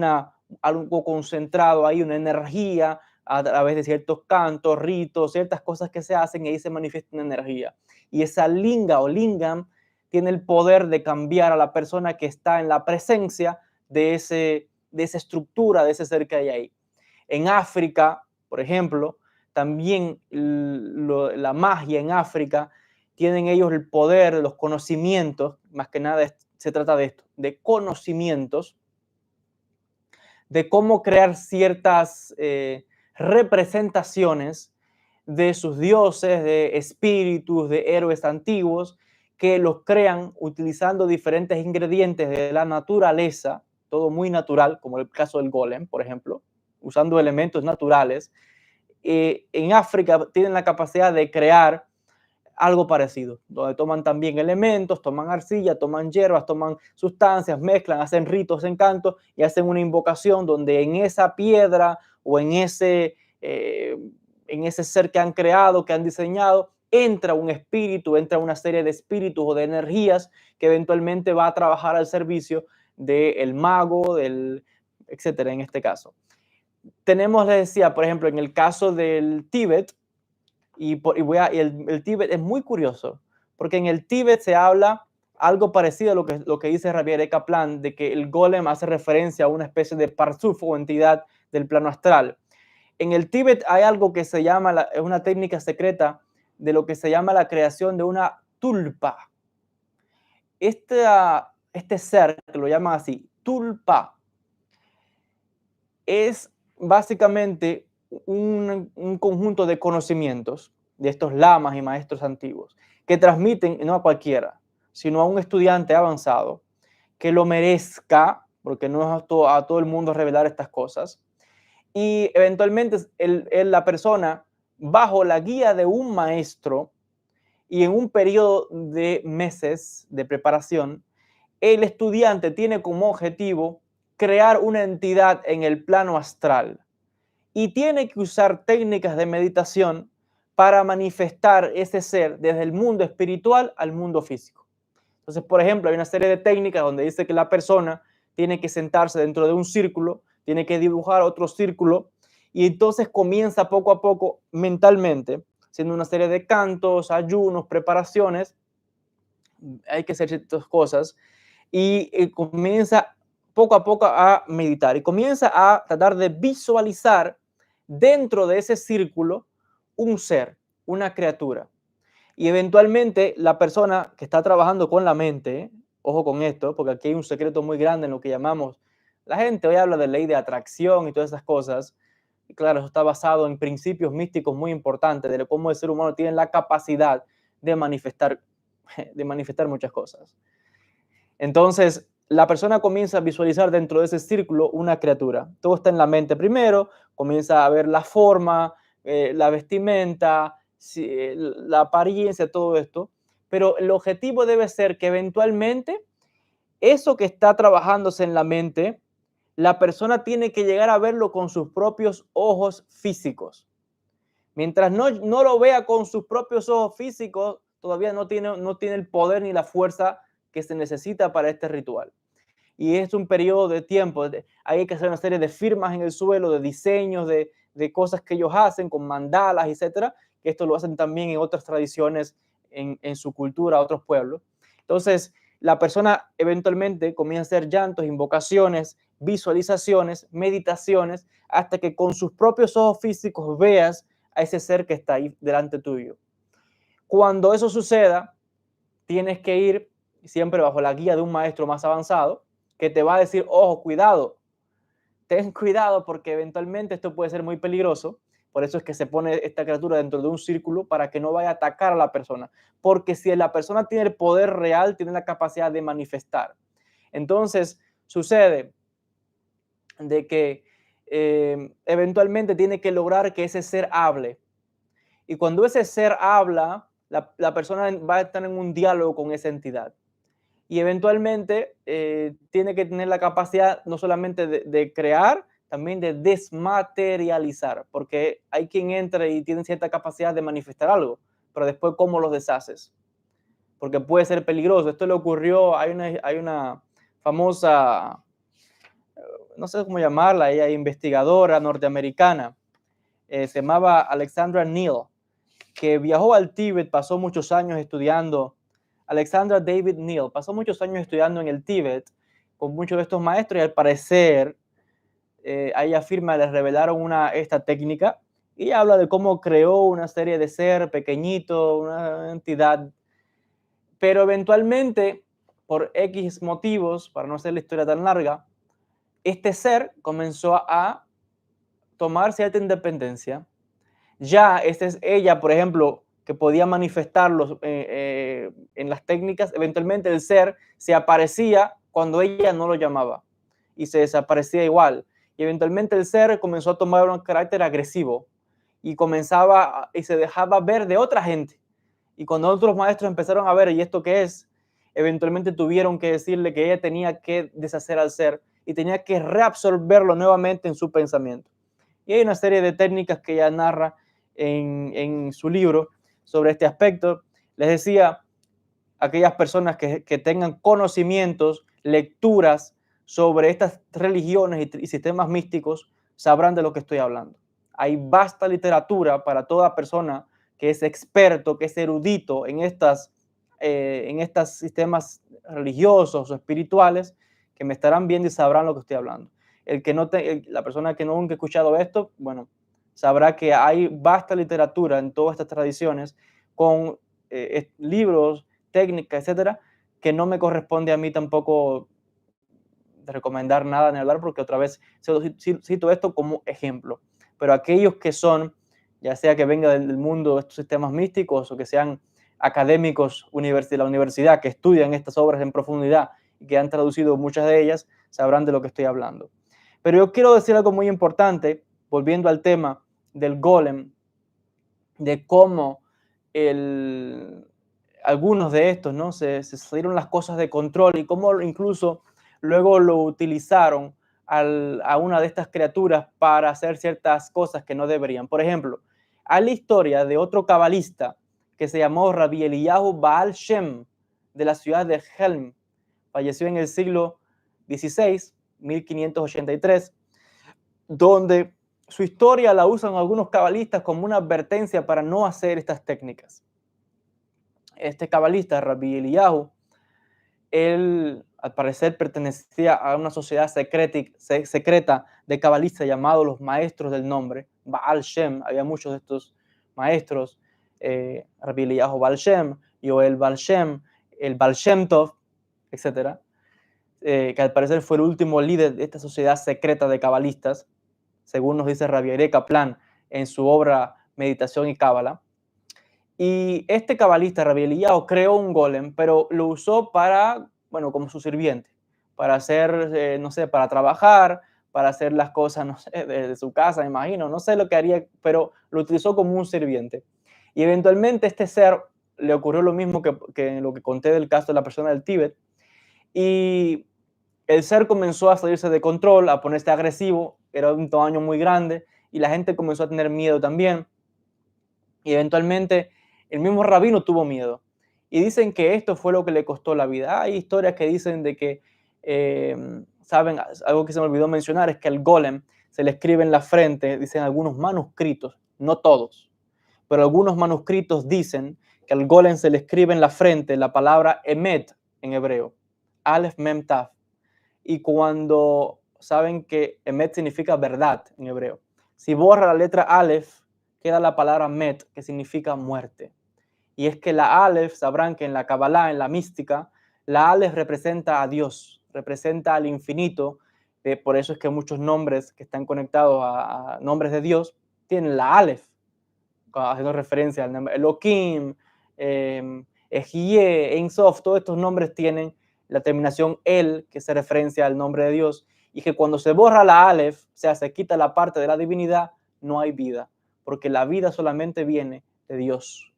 algo concentrado, hay una energía a través de ciertos cantos, ritos, ciertas cosas que se hacen y ahí se manifiesta una energía. Y esa linga o lingam tiene el poder de cambiar a la persona que está en la presencia de esa estructura, de ese ser que hay ahí. En África, por ejemplo, también la magia en África, tienen ellos el poder, los conocimientos, más que nada se trata de esto, de conocimientos, de cómo crear ciertas representaciones de sus dioses, de espíritus, de héroes antiguos, que los crean utilizando diferentes ingredientes de la naturaleza, todo muy natural, como el caso del golem, por ejemplo, usando elementos naturales. En África tienen la capacidad de crear algo parecido, donde toman también elementos, toman arcilla, toman hierbas, toman sustancias, mezclan, hacen ritos, encantos y hacen una invocación donde en esa piedra o en ese ser que han creado, que han diseñado, entra un espíritu, entra una serie de espíritus o de energías que eventualmente va a trabajar al servicio del mago, etcétera, en este caso. Tenemos, les decía, por ejemplo, en el caso del Tíbet, el Tíbet es muy curioso, porque en el Tíbet se habla algo parecido a lo que dice Rabbi Yair Kaplan, de que el golem hace referencia a una especie de parzuf o entidad del plano astral. En el Tíbet hay algo que se llama, es una técnica secreta de lo que se llama la creación de una tulpa. Este ser, que lo llaman así, tulpa, es básicamente un conjunto de conocimientos de estos lamas y maestros antiguos que transmiten no a cualquiera, sino a un estudiante avanzado que lo merezca, porque no es a todo el mundo revelar estas cosas, y eventualmente la persona, bajo la guía de un maestro y en un periodo de meses de preparación, el estudiante tiene como objetivo crear una entidad en el plano astral y tiene que usar técnicas de meditación para manifestar ese ser desde el mundo espiritual al mundo físico. Entonces, por ejemplo, hay una serie de técnicas donde dice que la persona tiene que sentarse dentro de un círculo, tiene que dibujar otro círculo y entonces comienza poco a poco mentalmente, haciendo una serie de cantos, ayunos, preparaciones, hay que hacer ciertas cosas y comienza poco a poco a meditar y comienza a tratar de visualizar dentro de ese círculo un ser, una criatura. Y eventualmente la persona que está trabajando con la mente, ojo con esto, porque aquí hay un secreto muy grande en lo que llamamos, la gente hoy habla de ley de atracción y todas esas cosas, y claro, eso está basado en principios místicos muy importantes de cómo el ser humano tiene la capacidad de manifestar, de manifestar muchas cosas. Entonces, la persona comienza a visualizar dentro de ese círculo una criatura. Todo está en la mente primero, comienza a ver la forma, la vestimenta, la apariencia, todo esto. Pero el objetivo debe ser que eventualmente eso que está trabajándose en la mente, la persona tiene que llegar a verlo con sus propios ojos físicos. Mientras no lo vea con sus propios ojos físicos, todavía no tiene el poder ni la fuerza que se necesita para este ritual. Y es un periodo de tiempo, hay que hacer una serie de firmas en el suelo, de diseños, de cosas que ellos hacen con mandalas, etcétera, que esto lo hacen también en otras tradiciones, en su cultura, otros pueblos. Entonces, la persona eventualmente comienza a hacer llantos, invocaciones, visualizaciones, meditaciones, hasta que con sus propios ojos físicos veas a ese ser que está ahí delante tuyo. Cuando eso suceda, tienes que ir siempre bajo la guía de un maestro más avanzado que te va a decir, ojo, cuidado, ten cuidado porque eventualmente esto puede ser muy peligroso. Por eso es que se pone esta criatura dentro de un círculo para que no vaya a atacar a la persona. Porque si la persona tiene el poder real, tiene la capacidad de manifestar. Entonces, sucede de que eventualmente tiene que lograr que ese ser hable. Y cuando ese ser habla, la persona va a estar en un diálogo con esa entidad. Y eventualmente tiene que tener la capacidad no solamente de crear, también de desmaterializar, porque hay quien entra y tiene cierta capacidad de manifestar algo, pero después cómo los deshaces, porque puede ser peligroso. Esto le ocurrió, hay una famosa, no sé cómo llamarla, ella investigadora norteamericana, se llamaba Alexandra Neal, que viajó al Tíbet, pasó muchos años estudiando. Alexandra David Neal pasó muchos años estudiando en el Tíbet con muchos de estos maestros y al parecer a ella afirma les revelaron esta técnica y ella habla de cómo creó una serie de ser pequeñito, una entidad, pero eventualmente por X motivos, para no hacer la historia tan larga, este ser comenzó a tomar cierta independencia. Ya esta es ella, por ejemplo, que podía manifestarlos en las técnicas, eventualmente el ser se aparecía cuando ella no lo llamaba y se desaparecía igual. Y eventualmente el ser comenzó a tomar un carácter agresivo y comenzaba y se dejaba ver de otra gente. Y cuando otros maestros empezaron a ver, ¿y esto qué es? Eventualmente tuvieron que decirle que ella tenía que deshacer al ser y tenía que reabsorberlo nuevamente en su pensamiento. Y hay una serie de técnicas que ella narra en su libro sobre este aspecto. Les decía, aquellas personas que tengan conocimientos, lecturas sobre estas religiones y sistemas místicos, sabrán de lo que estoy hablando. Hay vasta literatura para toda persona que es experto, que es erudito en estos sistemas religiosos o espirituales, que me estarán viendo y sabrán lo que estoy hablando. La persona que nunca ha escuchado esto, bueno, sabrá que hay vasta literatura en todas estas tradiciones con libros, técnicas, etcétera, que no me corresponde a mí tampoco de recomendar nada ni hablar, porque otra vez cito esto como ejemplo. Pero aquellos que son, ya sea que venga del mundo de estos sistemas místicos o que sean académicos de la universidad que estudian estas obras en profundidad y que han traducido muchas de ellas, sabrán de lo que estoy hablando. Pero yo quiero decir algo muy importante volviendo al tema del golem, de cómo algunos de estos, ¿no? se salieron las cosas de control y cómo incluso luego lo utilizaron a una de estas criaturas para hacer ciertas cosas que no deberían. Por ejemplo, hay la historia de otro cabalista que se llamó Rabbi Eliyahu Baal Shem, de la ciudad de Helm. Falleció en el siglo XVI, 1583, donde su historia la usan algunos cabalistas como una advertencia para no hacer estas técnicas. Este cabalista, Rabbi Eliyahu, él al parecer pertenecía a una sociedad secreta de cabalistas llamados los maestros del nombre, Baal Shem. Había muchos de estos maestros, Rabbi Eliyahu Baal Shem, Yoel Baal Shem, el Baal Shem Tov, etc., que al parecer fue el último líder de esta sociedad secreta de cabalistas, según nos dice Rabbi Yair Kaplan en su obra Meditación y Cábala. Y este cabalista, Rabbi Eliyahu, creó un golem, pero lo usó para, bueno, como su sirviente, para hacer, no sé, para trabajar, para hacer las cosas, no sé, de su casa, me imagino, no sé lo que haría, pero lo utilizó como un sirviente. Y eventualmente este ser le ocurrió lo mismo que lo que conté del caso de la persona del Tíbet, y el ser comenzó a salirse de control, a ponerse agresivo, era de un tamaño muy grande, y la gente comenzó a tener miedo también, y eventualmente el mismo rabino tuvo miedo. Y dicen que esto fue lo que le costó la vida. Hay historias que dicen de que, saben, algo que se me olvidó mencionar es que el golem se le escribe en la frente, dicen algunos manuscritos, no todos, pero algunos manuscritos dicen que al golem se le escribe en la frente la palabra emet en hebreo, Aleph Mem Tav. Y cuando saben que emet significa verdad en hebreo, si borra la letra Aleph, queda la palabra met, que significa muerte. Y es que la Aleph, sabrán que en la Kabbalah, en la mística, la Aleph representa a Dios, representa al infinito. Por eso es que muchos nombres que están conectados a nombres de Dios tienen la Aleph, haciendo referencia al nombre Elohim, Ejie, Ein Sof. Todos estos nombres tienen la terminación El, que se referencia al nombre de Dios, y que cuando se borra la Aleph, o sea, se quita la parte de la divinidad, no hay vida, porque la vida solamente viene de Dios.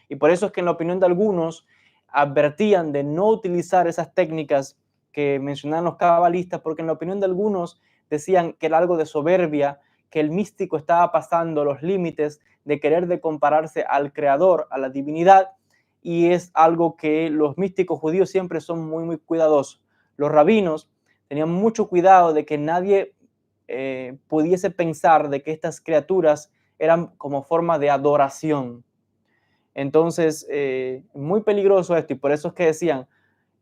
Y por eso es que en la opinión de algunos advertían de no utilizar esas técnicas que mencionaban los cabalistas, porque en la opinión de algunos decían que era algo de soberbia, que el místico estaba pasando los límites de querer de compararse al creador, a la divinidad, y es algo que los místicos judíos siempre son muy, muy cuidadosos. Los rabinos tenían mucho cuidado de que nadie pudiese pensar de que estas criaturas eran como forma de adoración. Entonces, muy peligroso esto, y por eso es que decían,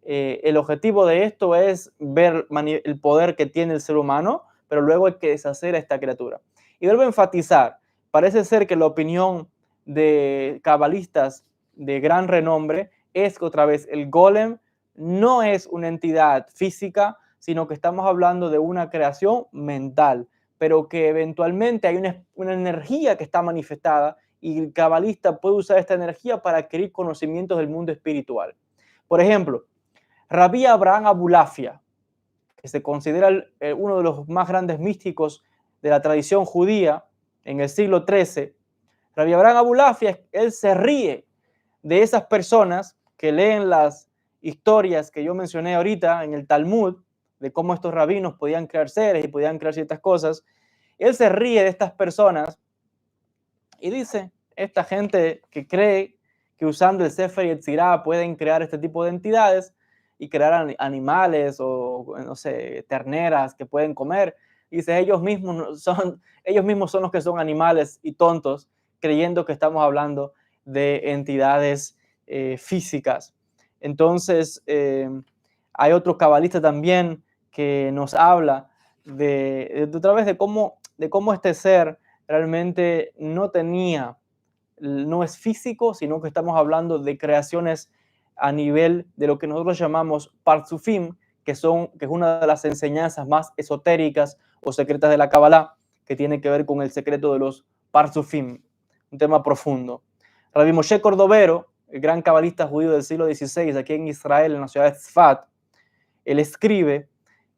el objetivo de esto es ver el poder que tiene el ser humano, pero luego hay que deshacer a esta criatura. Y vuelvo a enfatizar, parece ser que la opinión de cabalistas de gran renombre es que otra vez el golem no es una entidad física, sino que estamos hablando de una creación mental, pero que eventualmente hay una energía que está manifestada y el cabalista puede usar esta energía para adquirir conocimientos del mundo espiritual. Por ejemplo, Rabí Abraham Abulafia, que se considera uno de los más grandes místicos de la tradición judía en el siglo XIII, Rabí Abraham Abulafia, él se ríe de esas personas que leen las historias que yo mencioné ahorita en el Talmud, de cómo estos rabinos podían crear seres y podían crear ciertas cosas. Él se ríe de estas personas y dice, esta gente que cree que usando el Sefer Yetzirah pueden crear este tipo de entidades y crear animales o, no sé, terneras que pueden comer, dice, ellos mismos son los que son animales y tontos, creyendo que estamos hablando de entidades físicas. Entonces, hay otro cabalista también que nos habla otra vez de cómo este ser realmente no es físico, sino que estamos hablando de creaciones a nivel de lo que nosotros llamamos Parzufim, que es una de las enseñanzas más esotéricas o secretas de la Kabbalah, que tiene que ver con el secreto de los Parzufim, un tema profundo. Rabbi Moshe Cordovero, el gran cabalista judío del siglo XVI, aquí en Israel, en la ciudad de Tzfat, él escribe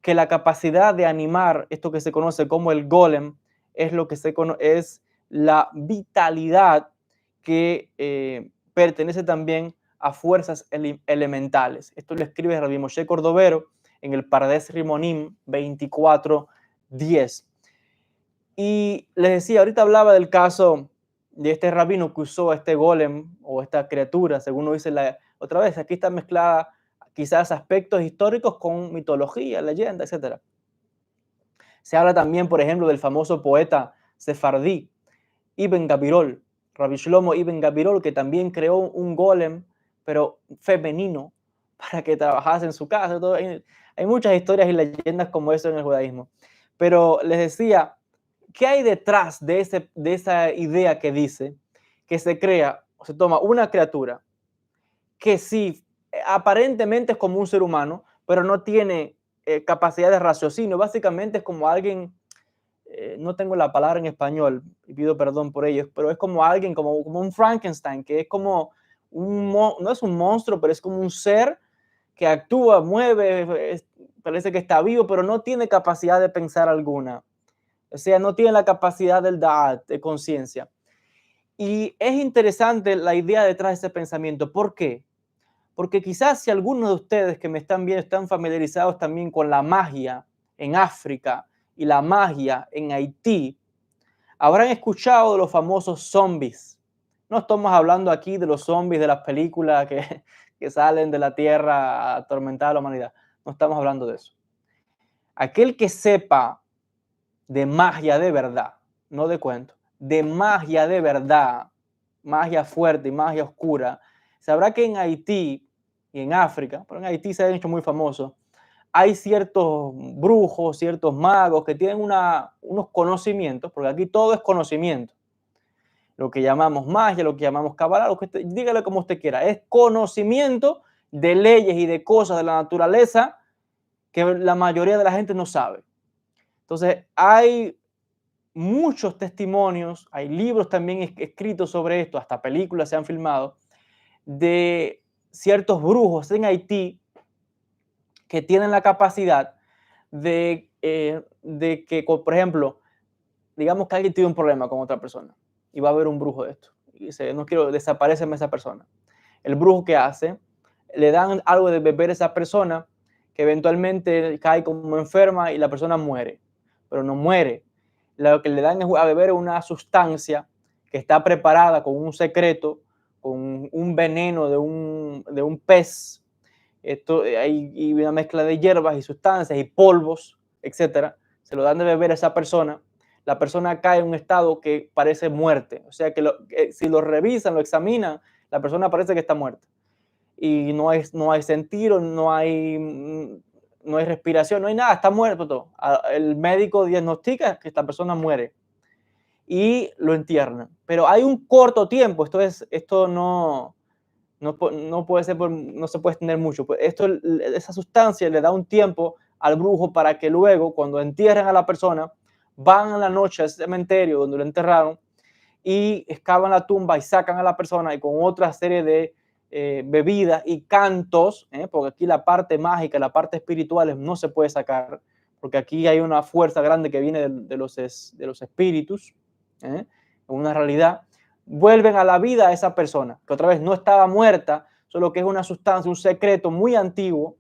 que la capacidad de animar esto que se conoce como el golem es lo que es la vitalidad que pertenece también a fuerzas elementales. Esto lo escribe Rabbi Moshe Cordovero en el Pardes Rimonim 24:10. Y les decía, ahorita hablaba del caso de este rabino que usó este golem o esta criatura, según lo dice otra vez, aquí está mezclada quizás aspectos históricos con mitología, leyenda, etc. Se habla también, por ejemplo, del famoso poeta sefardí Ibn Gabirol, Rabbi Shlomo Ibn Gabirol, que también creó un golem, pero femenino, para que trabajase en su casa. Todo. Hay muchas historias y leyendas como eso en el judaísmo. Pero les decía, ¿qué hay detrás de esa idea que dice que se crea o se toma una criatura que sí, aparentemente es como un ser humano, pero no tiene capacidad de raciocinio? Básicamente es como alguien, no tengo la palabra en español y pido perdón por ello, pero es como alguien, como un Frankenstein, que es como no es un monstruo, pero es como un ser que actúa, mueve, parece que está vivo, pero no tiene capacidad de pensar alguna. O sea, no tiene la capacidad del da'at, de conciencia. Y es interesante la idea detrás de ese pensamiento. ¿Por qué? Porque quizás si algunos de ustedes que me están viendo están familiarizados también con la magia en África y la magia en Haití, habrán escuchado de los famosos zombies. No estamos hablando aquí de los zombies de las películas que salen de la tierra a atormentar a la humanidad. No estamos hablando de eso. Aquel que sepa de magia de verdad, no de cuento, de magia de verdad, magia fuerte y magia oscura, sabrá que en Haití y en África, pero en Haití se ha hecho muy famoso, hay ciertos brujos, ciertos magos que tienen unos conocimientos, porque aquí todo es conocimiento, lo que llamamos magia, lo que llamamos cabala, dígale como usted quiera, es conocimiento de leyes y de cosas de la naturaleza que la mayoría de la gente no sabe. Entonces, hay muchos testimonios, hay libros también escritos sobre esto, hasta películas se han filmado, de ciertos brujos en Haití que tienen la capacidad de que, por ejemplo, digamos que alguien tiene un problema con otra persona y va a haber un brujo de esto y dice, no quiero, desaparecerme esa persona. El brujo que hace, le dan algo de beber a esa persona que eventualmente cae como enferma y la persona muere, pero no muere. Lo que le dan a beber una sustancia que está preparada con un secreto, con un veneno de un pez. Esto, hay una mezcla de hierbas y sustancias y polvos, etcétera. Se lo dan de beber a esa persona. La persona cae en un estado que parece muerte. O sea que si lo revisan, lo examinan, la persona parece que está muerta. Y no hay sentido, no hay respiración, no hay nada, está muerto todo. El médico diagnostica que esta persona muere y lo entierran. Pero hay un corto tiempo, esto no puede ser, no se puede extender mucho. Pues esa sustancia le da un tiempo al brujo para que luego, cuando entierren a la persona, van a la noche al cementerio donde lo enterraron y excavan la tumba y sacan a la persona y con otra serie de bebidas y cantos, porque aquí la parte mágica, la parte espiritual no se puede sacar, porque aquí hay una fuerza grande que viene de los espíritus, una realidad. Vuelven a la vida a esa persona, que otra vez no estaba muerta, solo que es una sustancia, un secreto muy antiguo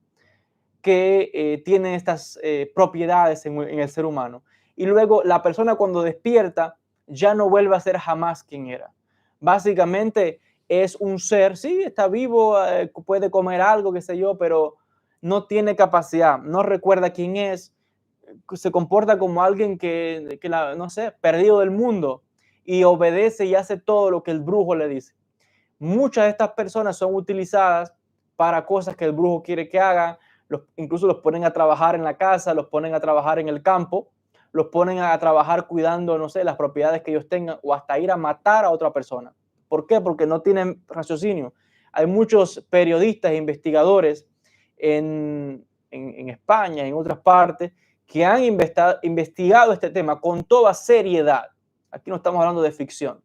que tiene estas propiedades en el ser humano. Y luego la persona cuando despierta ya no vuelve a ser jamás quien era. Básicamente es un ser, sí, está vivo, puede comer algo, qué sé yo, pero no tiene capacidad, no recuerda quién es, se comporta como alguien no sé, perdido del mundo y obedece y hace todo lo que el brujo le dice. Muchas de estas personas son utilizadas para cosas que el brujo quiere que hagan, incluso los ponen a trabajar en la casa, los ponen a trabajar en el campo, los ponen a trabajar cuidando, no sé, las propiedades que ellos tengan o hasta ir a matar a otra persona. ¿Por qué? Porque no tienen raciocinio. Hay muchos periodistas e investigadores en España, en otras partes, que han investigado este tema con toda seriedad. Aquí no estamos hablando de ficción.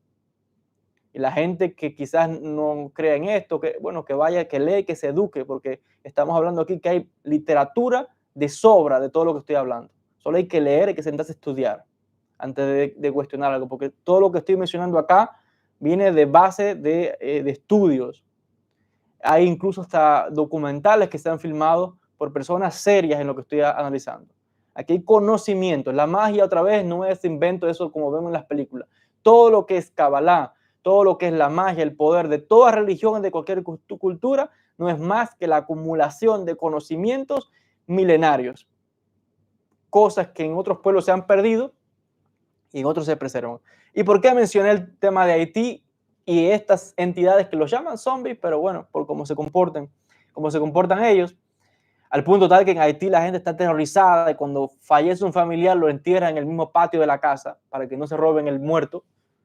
Y la gente que quizás no crea en esto, que bueno, que vaya, que lee, que se eduque, porque estamos hablando aquí que hay literatura de sobra de todo lo que estoy hablando. Solo hay que leer y que sentarse a estudiar. antes de cuestionar algo, porque todo lo que estoy mencionando acá viene de base de estudios. Hay incluso hasta documentales que se han filmado por personas serias en lo que estoy analizando. Aquí hay conocimiento. La magia, otra vez, no es invento de eso como vemos en las películas. Todo lo que es Kabbalah, todo lo que es la magia, el poder de toda religión, de cualquier cultura, no es más que la acumulación de conocimientos milenarios. Cosas que en otros pueblos se han perdido y en otros se preservan. ¿Y por qué mencioné el tema de Haití y estas entidades que los llaman zombies? Pero bueno, por cómo se comportan ellos, al punto tal que en Haití la gente está aterrorizada y cuando fallece un familiar lo entierran en el mismo patio de la casa para que no se roben el muerto,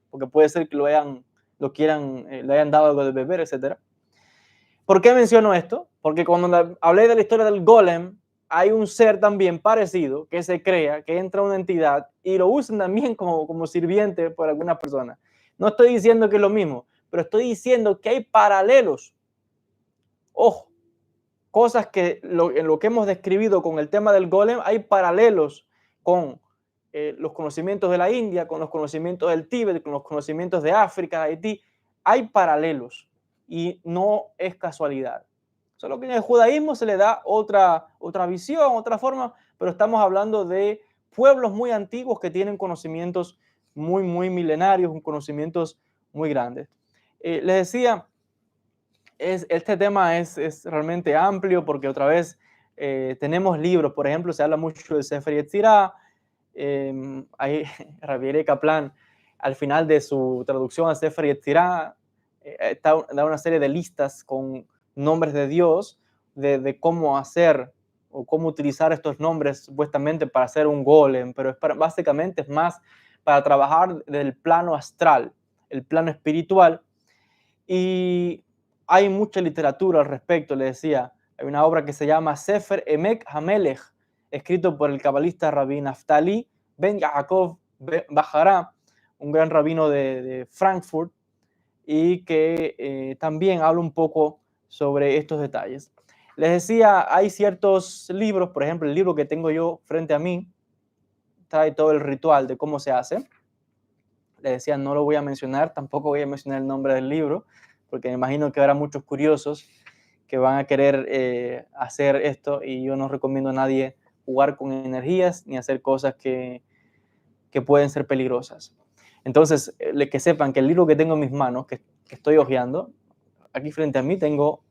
porque puede ser que le hayan dado algo de beber, etc. ¿Por qué menciono esto? Porque cuando hablé de la historia del golem, hay un ser también parecido que se crea, que entra una entidad y lo usan también como sirviente por algunas personas. No estoy diciendo que es lo mismo, pero estoy diciendo que hay paralelos. Ojo, cosas que en lo que hemos describido con el tema del golem, hay paralelos con los conocimientos de la India, con los conocimientos del Tíbet, con los conocimientos de África, de Haití. Hay paralelos y no es casualidad. Solo que en el judaísmo se le da otra visión, otra forma, pero estamos hablando de pueblos muy antiguos que tienen conocimientos muy milenarios, conocimientos muy grandes. Les decía, este tema es realmente amplio porque otra vez tenemos libros, por ejemplo, se habla mucho de Sefer Yetzirah, ahí Rabbi Kaplan, al final de su traducción a Sefer Yetzirah, da una serie de listas con nombres de Dios, de cómo hacer o cómo utilizar estos nombres supuestamente para hacer un golem, pero básicamente es más para trabajar del plano astral, el plano espiritual, y hay mucha literatura al respecto, le decía. Hay una obra que se llama Sefer Emek HaMelech, escrito por el cabalista rabí Naftali Ben Yaakov Bahara, un gran rabino de Frankfurt, y que también habla un poco sobre estos detalles. Les decía, hay ciertos libros, por ejemplo, el libro que tengo yo frente a mí, trae todo el ritual de cómo se hace. Les decía, no lo voy a mencionar, tampoco voy a mencionar el nombre del libro, porque me imagino que habrá muchos curiosos que van a querer hacer esto y yo no recomiendo a nadie jugar con energías ni hacer cosas que pueden ser peligrosas. Entonces, que sepan que el libro que tengo en mis manos, que estoy hojeando, aquí frente a mí tengo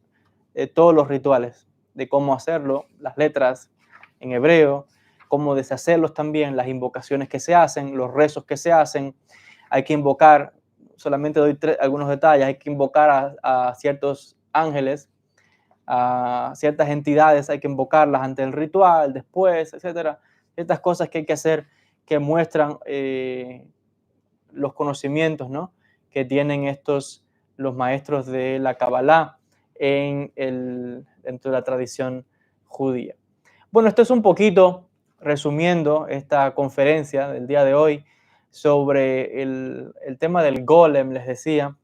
todos los rituales de cómo hacerlo, las letras en hebreo, cómo deshacerlos también, las invocaciones que se hacen, los rezos que se hacen. Hay que invocar, solamente doy algunos detalles, hay que invocar a ciertos ángeles, a ciertas entidades, hay que invocarlas ante el ritual, después, etcétera. Estas cosas que hay que hacer que muestran los conocimientos, ¿no?, que tienen los maestros de la Kabbalah dentro de la tradición judía. Bueno, esto es un poquito resumiendo esta conferencia del día de hoy sobre el tema del golem, les decía,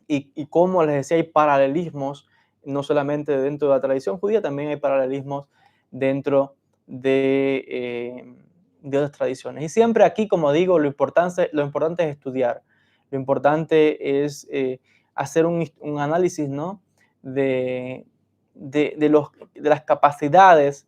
y cómo les decía, hay paralelismos, no solamente dentro de la tradición judía, también hay paralelismos dentro de otras tradiciones. Y siempre aquí, como digo, lo importante es estudiar, lo importante es hacer un análisis, ¿no?, de las capacidades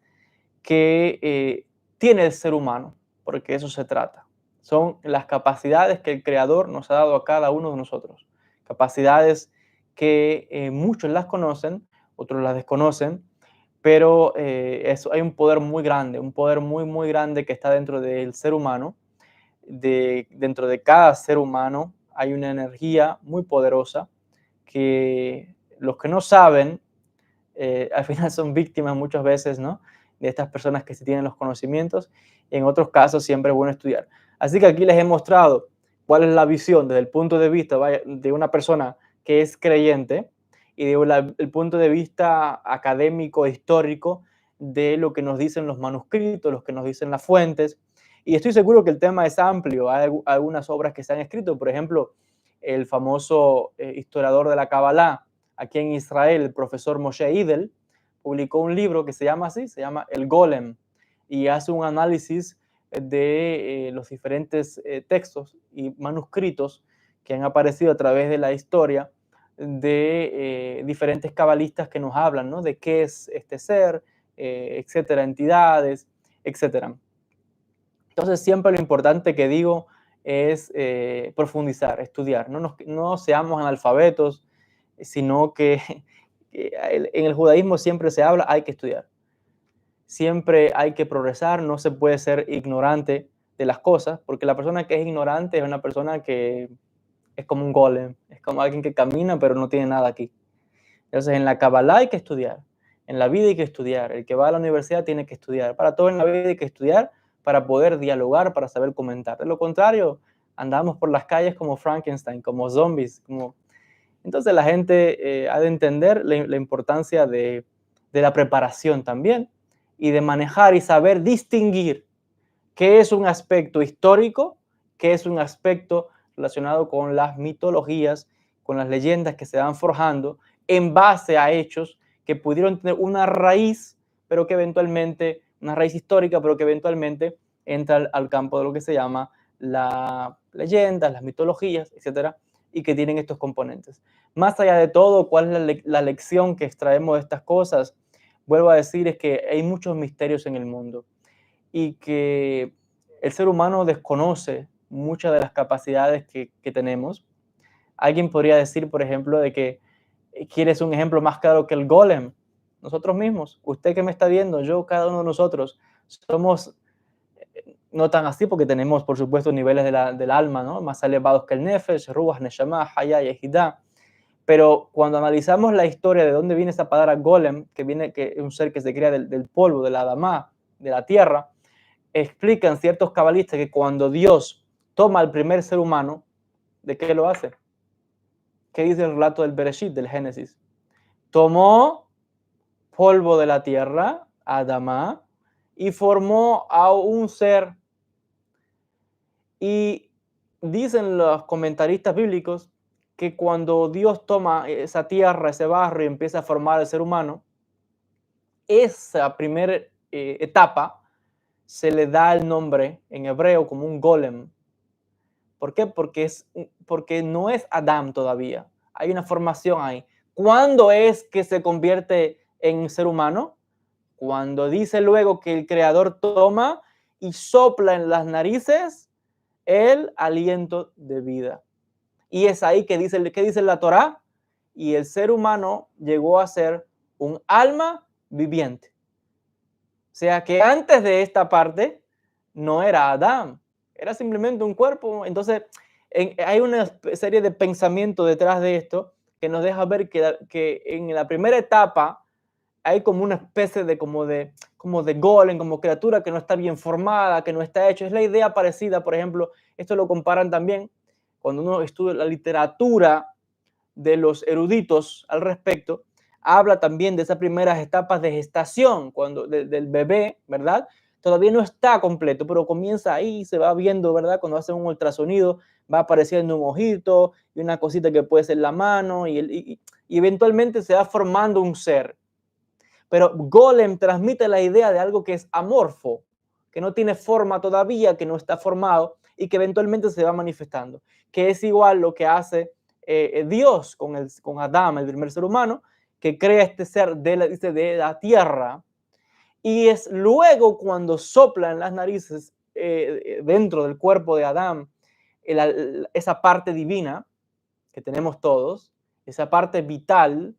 que tiene el ser humano, porque eso se trata. Son las capacidades que el Creador nos ha dado a cada uno de nosotros. Capacidades que muchos las conocen, otros las desconocen, pero hay un poder muy grande, un poder muy grande que está dentro del ser humano. Dentro de cada ser humano hay una energía muy poderosa que los que no saben, al final son víctimas muchas veces, ¿no?, de estas personas que sí tienen los conocimientos, y en otros casos siempre es bueno estudiar. Así que aquí les he mostrado cuál es la visión desde el punto de vista de una persona que es creyente y el punto de vista académico, histórico, de lo que nos dicen los manuscritos, lo que nos dicen las fuentes. Y estoy seguro que el tema es amplio. Hay algunas obras que se han escrito, por ejemplo, el famoso historiador de la Kabbalah aquí en Israel, el profesor Moshe Idel, publicó un libro que se llama así, se llama El Golem, y hace un análisis de los diferentes textos y manuscritos que han aparecido a través de la historia de diferentes cabalistas que nos hablan, ¿no? De qué es este ser, etcétera, entidades, etcétera. Entonces siempre lo importante que digo es profundizar, estudiar. No seamos analfabetos, sino que en el judaísmo siempre se habla, hay que estudiar. Siempre hay que progresar, no se puede ser ignorante de las cosas, porque la persona que es ignorante es una persona que es como un golem, es como alguien que camina pero no tiene nada aquí. Entonces en la Kabbalah hay que estudiar, en la vida hay que estudiar, el que va a la universidad tiene que estudiar, para todo en la vida hay que estudiar para poder dialogar, para saber comentar. De lo contrario, andamos por las calles como Frankenstein, como zombies. Entonces la gente ha de entender la importancia de la preparación también y de manejar y saber distinguir qué es un aspecto histórico, qué es un aspecto relacionado con las mitologías, con las leyendas que se van forjando en base a hechos que pudieron tener una raíz, pero que eventualmente, una raíz histórica, pero que eventualmente entra al campo de lo que se llama la leyenda, las mitologías, etcétera, y que tienen estos componentes. Más allá de todo, ¿cuál es la lección que extraemos de estas cosas? Vuelvo a decir, es que hay muchos misterios en el mundo y que el ser humano desconoce muchas de las capacidades que tenemos. Alguien podría decir, por ejemplo, de que quieres un ejemplo más claro que el golem. Nosotros mismos, usted que me está viendo, yo, cada uno de nosotros, somos no tan así porque tenemos, por supuesto, niveles del alma, ¿no? Más elevados que el nefesh, ruach, neshama, haya y ejidá. Pero cuando analizamos la historia de dónde viene esa palabra golem, que es un ser que se crea del polvo, de la adamá, de la tierra, explican ciertos cabalistas que cuando Dios toma al primer ser humano, ¿de qué lo hace? ¿Qué dice el relato del Bereshit, del Génesis? Tomó polvo de la tierra, Adamá, y formó a un ser. Y dicen los comentaristas bíblicos que cuando Dios toma esa tierra, ese barro y empieza a formar el ser humano, esa primera etapa se le da el nombre en hebreo como un golem. ¿Por qué? Porque no es Adán todavía. Hay una formación ahí. ¿Cuándo es que se convierte en ser humano? Cuando dice luego que el Creador toma y sopla en las narices el aliento de vida. Y es ahí que dice la Torá, y el ser humano llegó a ser un alma viviente. O sea que antes de esta parte no era Adán, era simplemente un cuerpo. Entonces hay una serie de pensamientos detrás de esto que nos deja ver que en la primera etapa hay como una especie de como de golem, como criatura que no está bien formada, que no está hecho. Es la idea parecida, por ejemplo, esto lo comparan también cuando uno estudia la literatura de los eruditos al respecto, habla también de esas primeras etapas de gestación, del bebé, ¿verdad? Todavía no está completo, pero comienza ahí, se va viendo, ¿verdad? Cuando hacen un ultrasonido, va apareciendo un ojito y una cosita que puede ser la mano y eventualmente se va formando un ser. Pero Golem transmite la idea de algo que es amorfo, que no tiene forma todavía, que no está formado y que eventualmente se va manifestando, que es igual lo que hace Dios con Adán, el primer ser humano, que crea este ser de la tierra, y es luego cuando sopla en las narices dentro del cuerpo de Adán esa parte divina que tenemos todos, esa parte vital,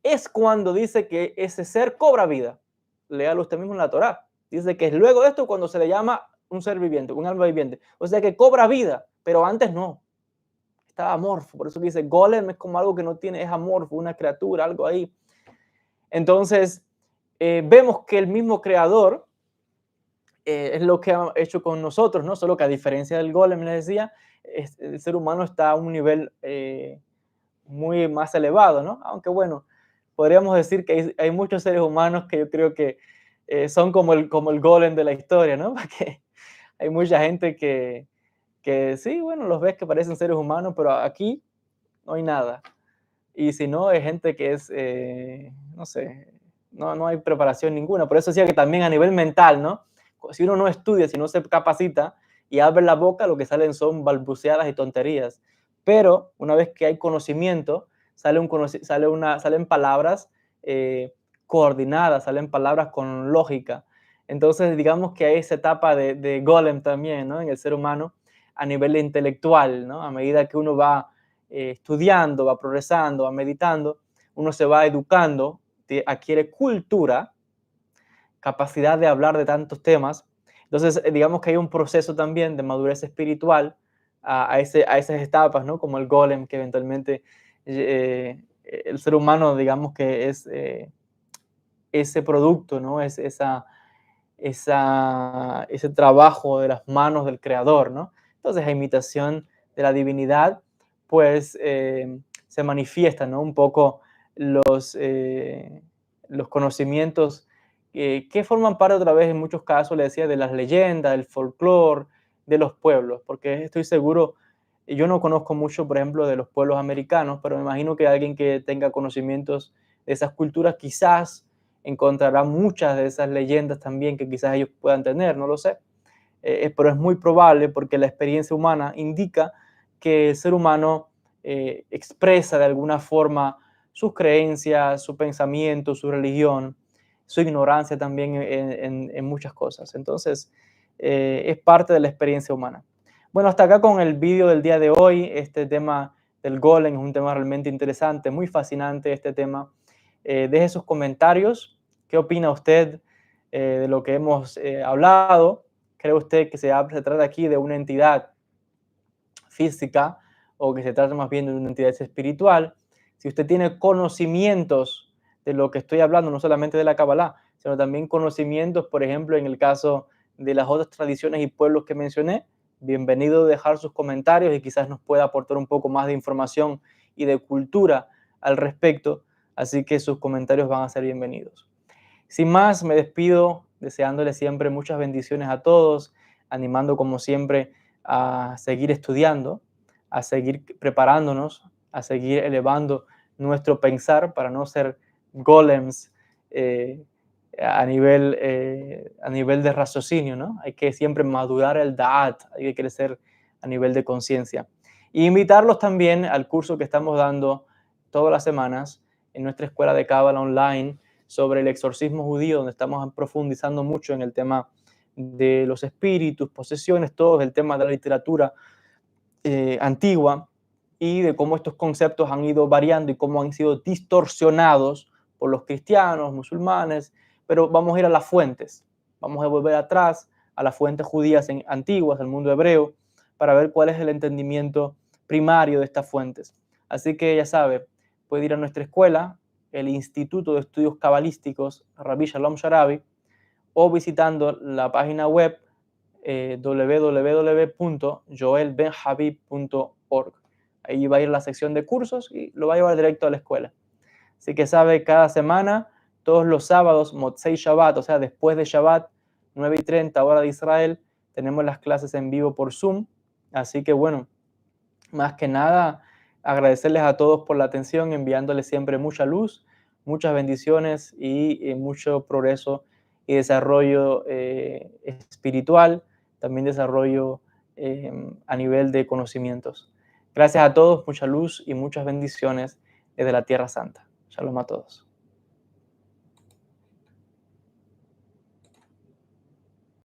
es cuando dice que ese ser cobra vida. Léalo usted mismo en la Torá. Dice que es luego de esto cuando se le llama un ser viviente, un alma viviente. O sea que cobra vida, pero antes no. Estaba amorfo. Por eso dice golem es como algo que no tiene, es amorfo, una criatura, algo ahí. Entonces, vemos que el mismo creador es lo que ha hecho con nosotros, ¿no? Solo que a diferencia del golem, les decía, el ser humano está a un nivel muy más elevado, ¿no? Aunque bueno, podríamos decir que hay muchos seres humanos que yo creo que son como el golem de la historia, ¿no? Porque hay mucha gente que sí, bueno, los ves que parecen seres humanos, pero aquí no hay nada. Y si no, hay gente que es, no sé, no hay preparación ninguna. Por eso decía que también a nivel mental, ¿no? si uno no estudia, si no se capacita y abre la boca, lo que salen son balbuceadas y tonterías. Pero una vez que hay conocimiento, salen palabras coordinadas, salen palabras con lógica. Entonces, digamos que hay esa etapa de golem también, ¿no? En el ser humano a nivel intelectual, ¿no? A medida que uno va estudiando, va progresando, va meditando, uno se va educando, adquiere cultura, capacidad de hablar de tantos temas. Entonces, digamos que hay un proceso también de madurez espiritual a esas etapas, ¿no? Como el golem, que eventualmente el ser humano, digamos que es ese producto, ¿no? Es ese trabajo de las manos del creador, ¿no? Entonces, a imitación de la divinidad, pues se manifiestan, ¿no? Un poco los conocimientos que forman parte otra vez en muchos casos, le decía, de las leyendas, del folclore, de los pueblos, porque estoy seguro, yo no conozco mucho, por ejemplo, de los pueblos americanos, pero me imagino que alguien que tenga conocimientos de esas culturas quizás encontrará muchas de esas leyendas también que quizás ellos puedan tener, no lo sé. Pero es muy probable porque la experiencia humana indica que el ser humano expresa de alguna forma sus creencias, su pensamiento, su religión, su ignorancia también en muchas cosas. Entonces, es parte de la experiencia humana. Bueno, hasta acá con el vídeo del día de hoy. Este tema del golem es un tema realmente interesante, muy fascinante este tema. Deje sus comentarios. ¿Qué opina usted de lo que hemos hablado? ¿Cree usted que se trata aquí de una entidad física o que se trata más bien de una entidad espiritual? Si usted tiene conocimientos de lo que estoy hablando, no solamente de la Kabbalah, sino también conocimientos, por ejemplo, en el caso de las otras tradiciones y pueblos que mencioné, bienvenido a dejar sus comentarios y quizás nos pueda aportar un poco más de información y de cultura al respecto, así que sus comentarios van a ser bienvenidos. Sin más, me despido deseándoles siempre muchas bendiciones a todos, animando como siempre a seguir estudiando, a seguir preparándonos, a seguir elevando nuestro pensar para no ser golems eh, a nivel de raciocinio, ¿no? Hay que siempre madurar el da'at, hay que crecer a nivel de conciencia. Y invitarlos también al curso que estamos dando todas las semanas en nuestra escuela de Cábala online sobre el exorcismo judío, donde estamos profundizando mucho en el tema de los espíritus, posesiones, todo el tema de la literatura antigua y de cómo estos conceptos han ido variando y cómo han sido distorsionados por los cristianos, musulmanes, pero vamos a ir a las fuentes, vamos a volver atrás a las fuentes judías antiguas, al mundo hebreo, para ver cuál es el entendimiento primario de estas fuentes. Así que ya sabe, puede ir a nuestra escuela, el Instituto de Estudios Cabalísticos Rabbi Shalom Sharabi, o visitando la página web www.joelbenhabib.org. Ahí va a ir la sección de cursos y lo va a llevar directo a la escuela. Así que sabe, cada semana, todos los sábados, Motzei Shabbat, o sea, después de Shabbat, 9:30 hora de Israel, tenemos las clases en vivo por Zoom. Así que bueno, más que nada, agradecerles a todos por la atención, enviándoles siempre mucha luz, muchas bendiciones y mucho progreso y desarrollo espiritual, también desarrollo a nivel de conocimientos. Gracias a todos, mucha luz y muchas bendiciones desde la Tierra Santa. Shalom a todos.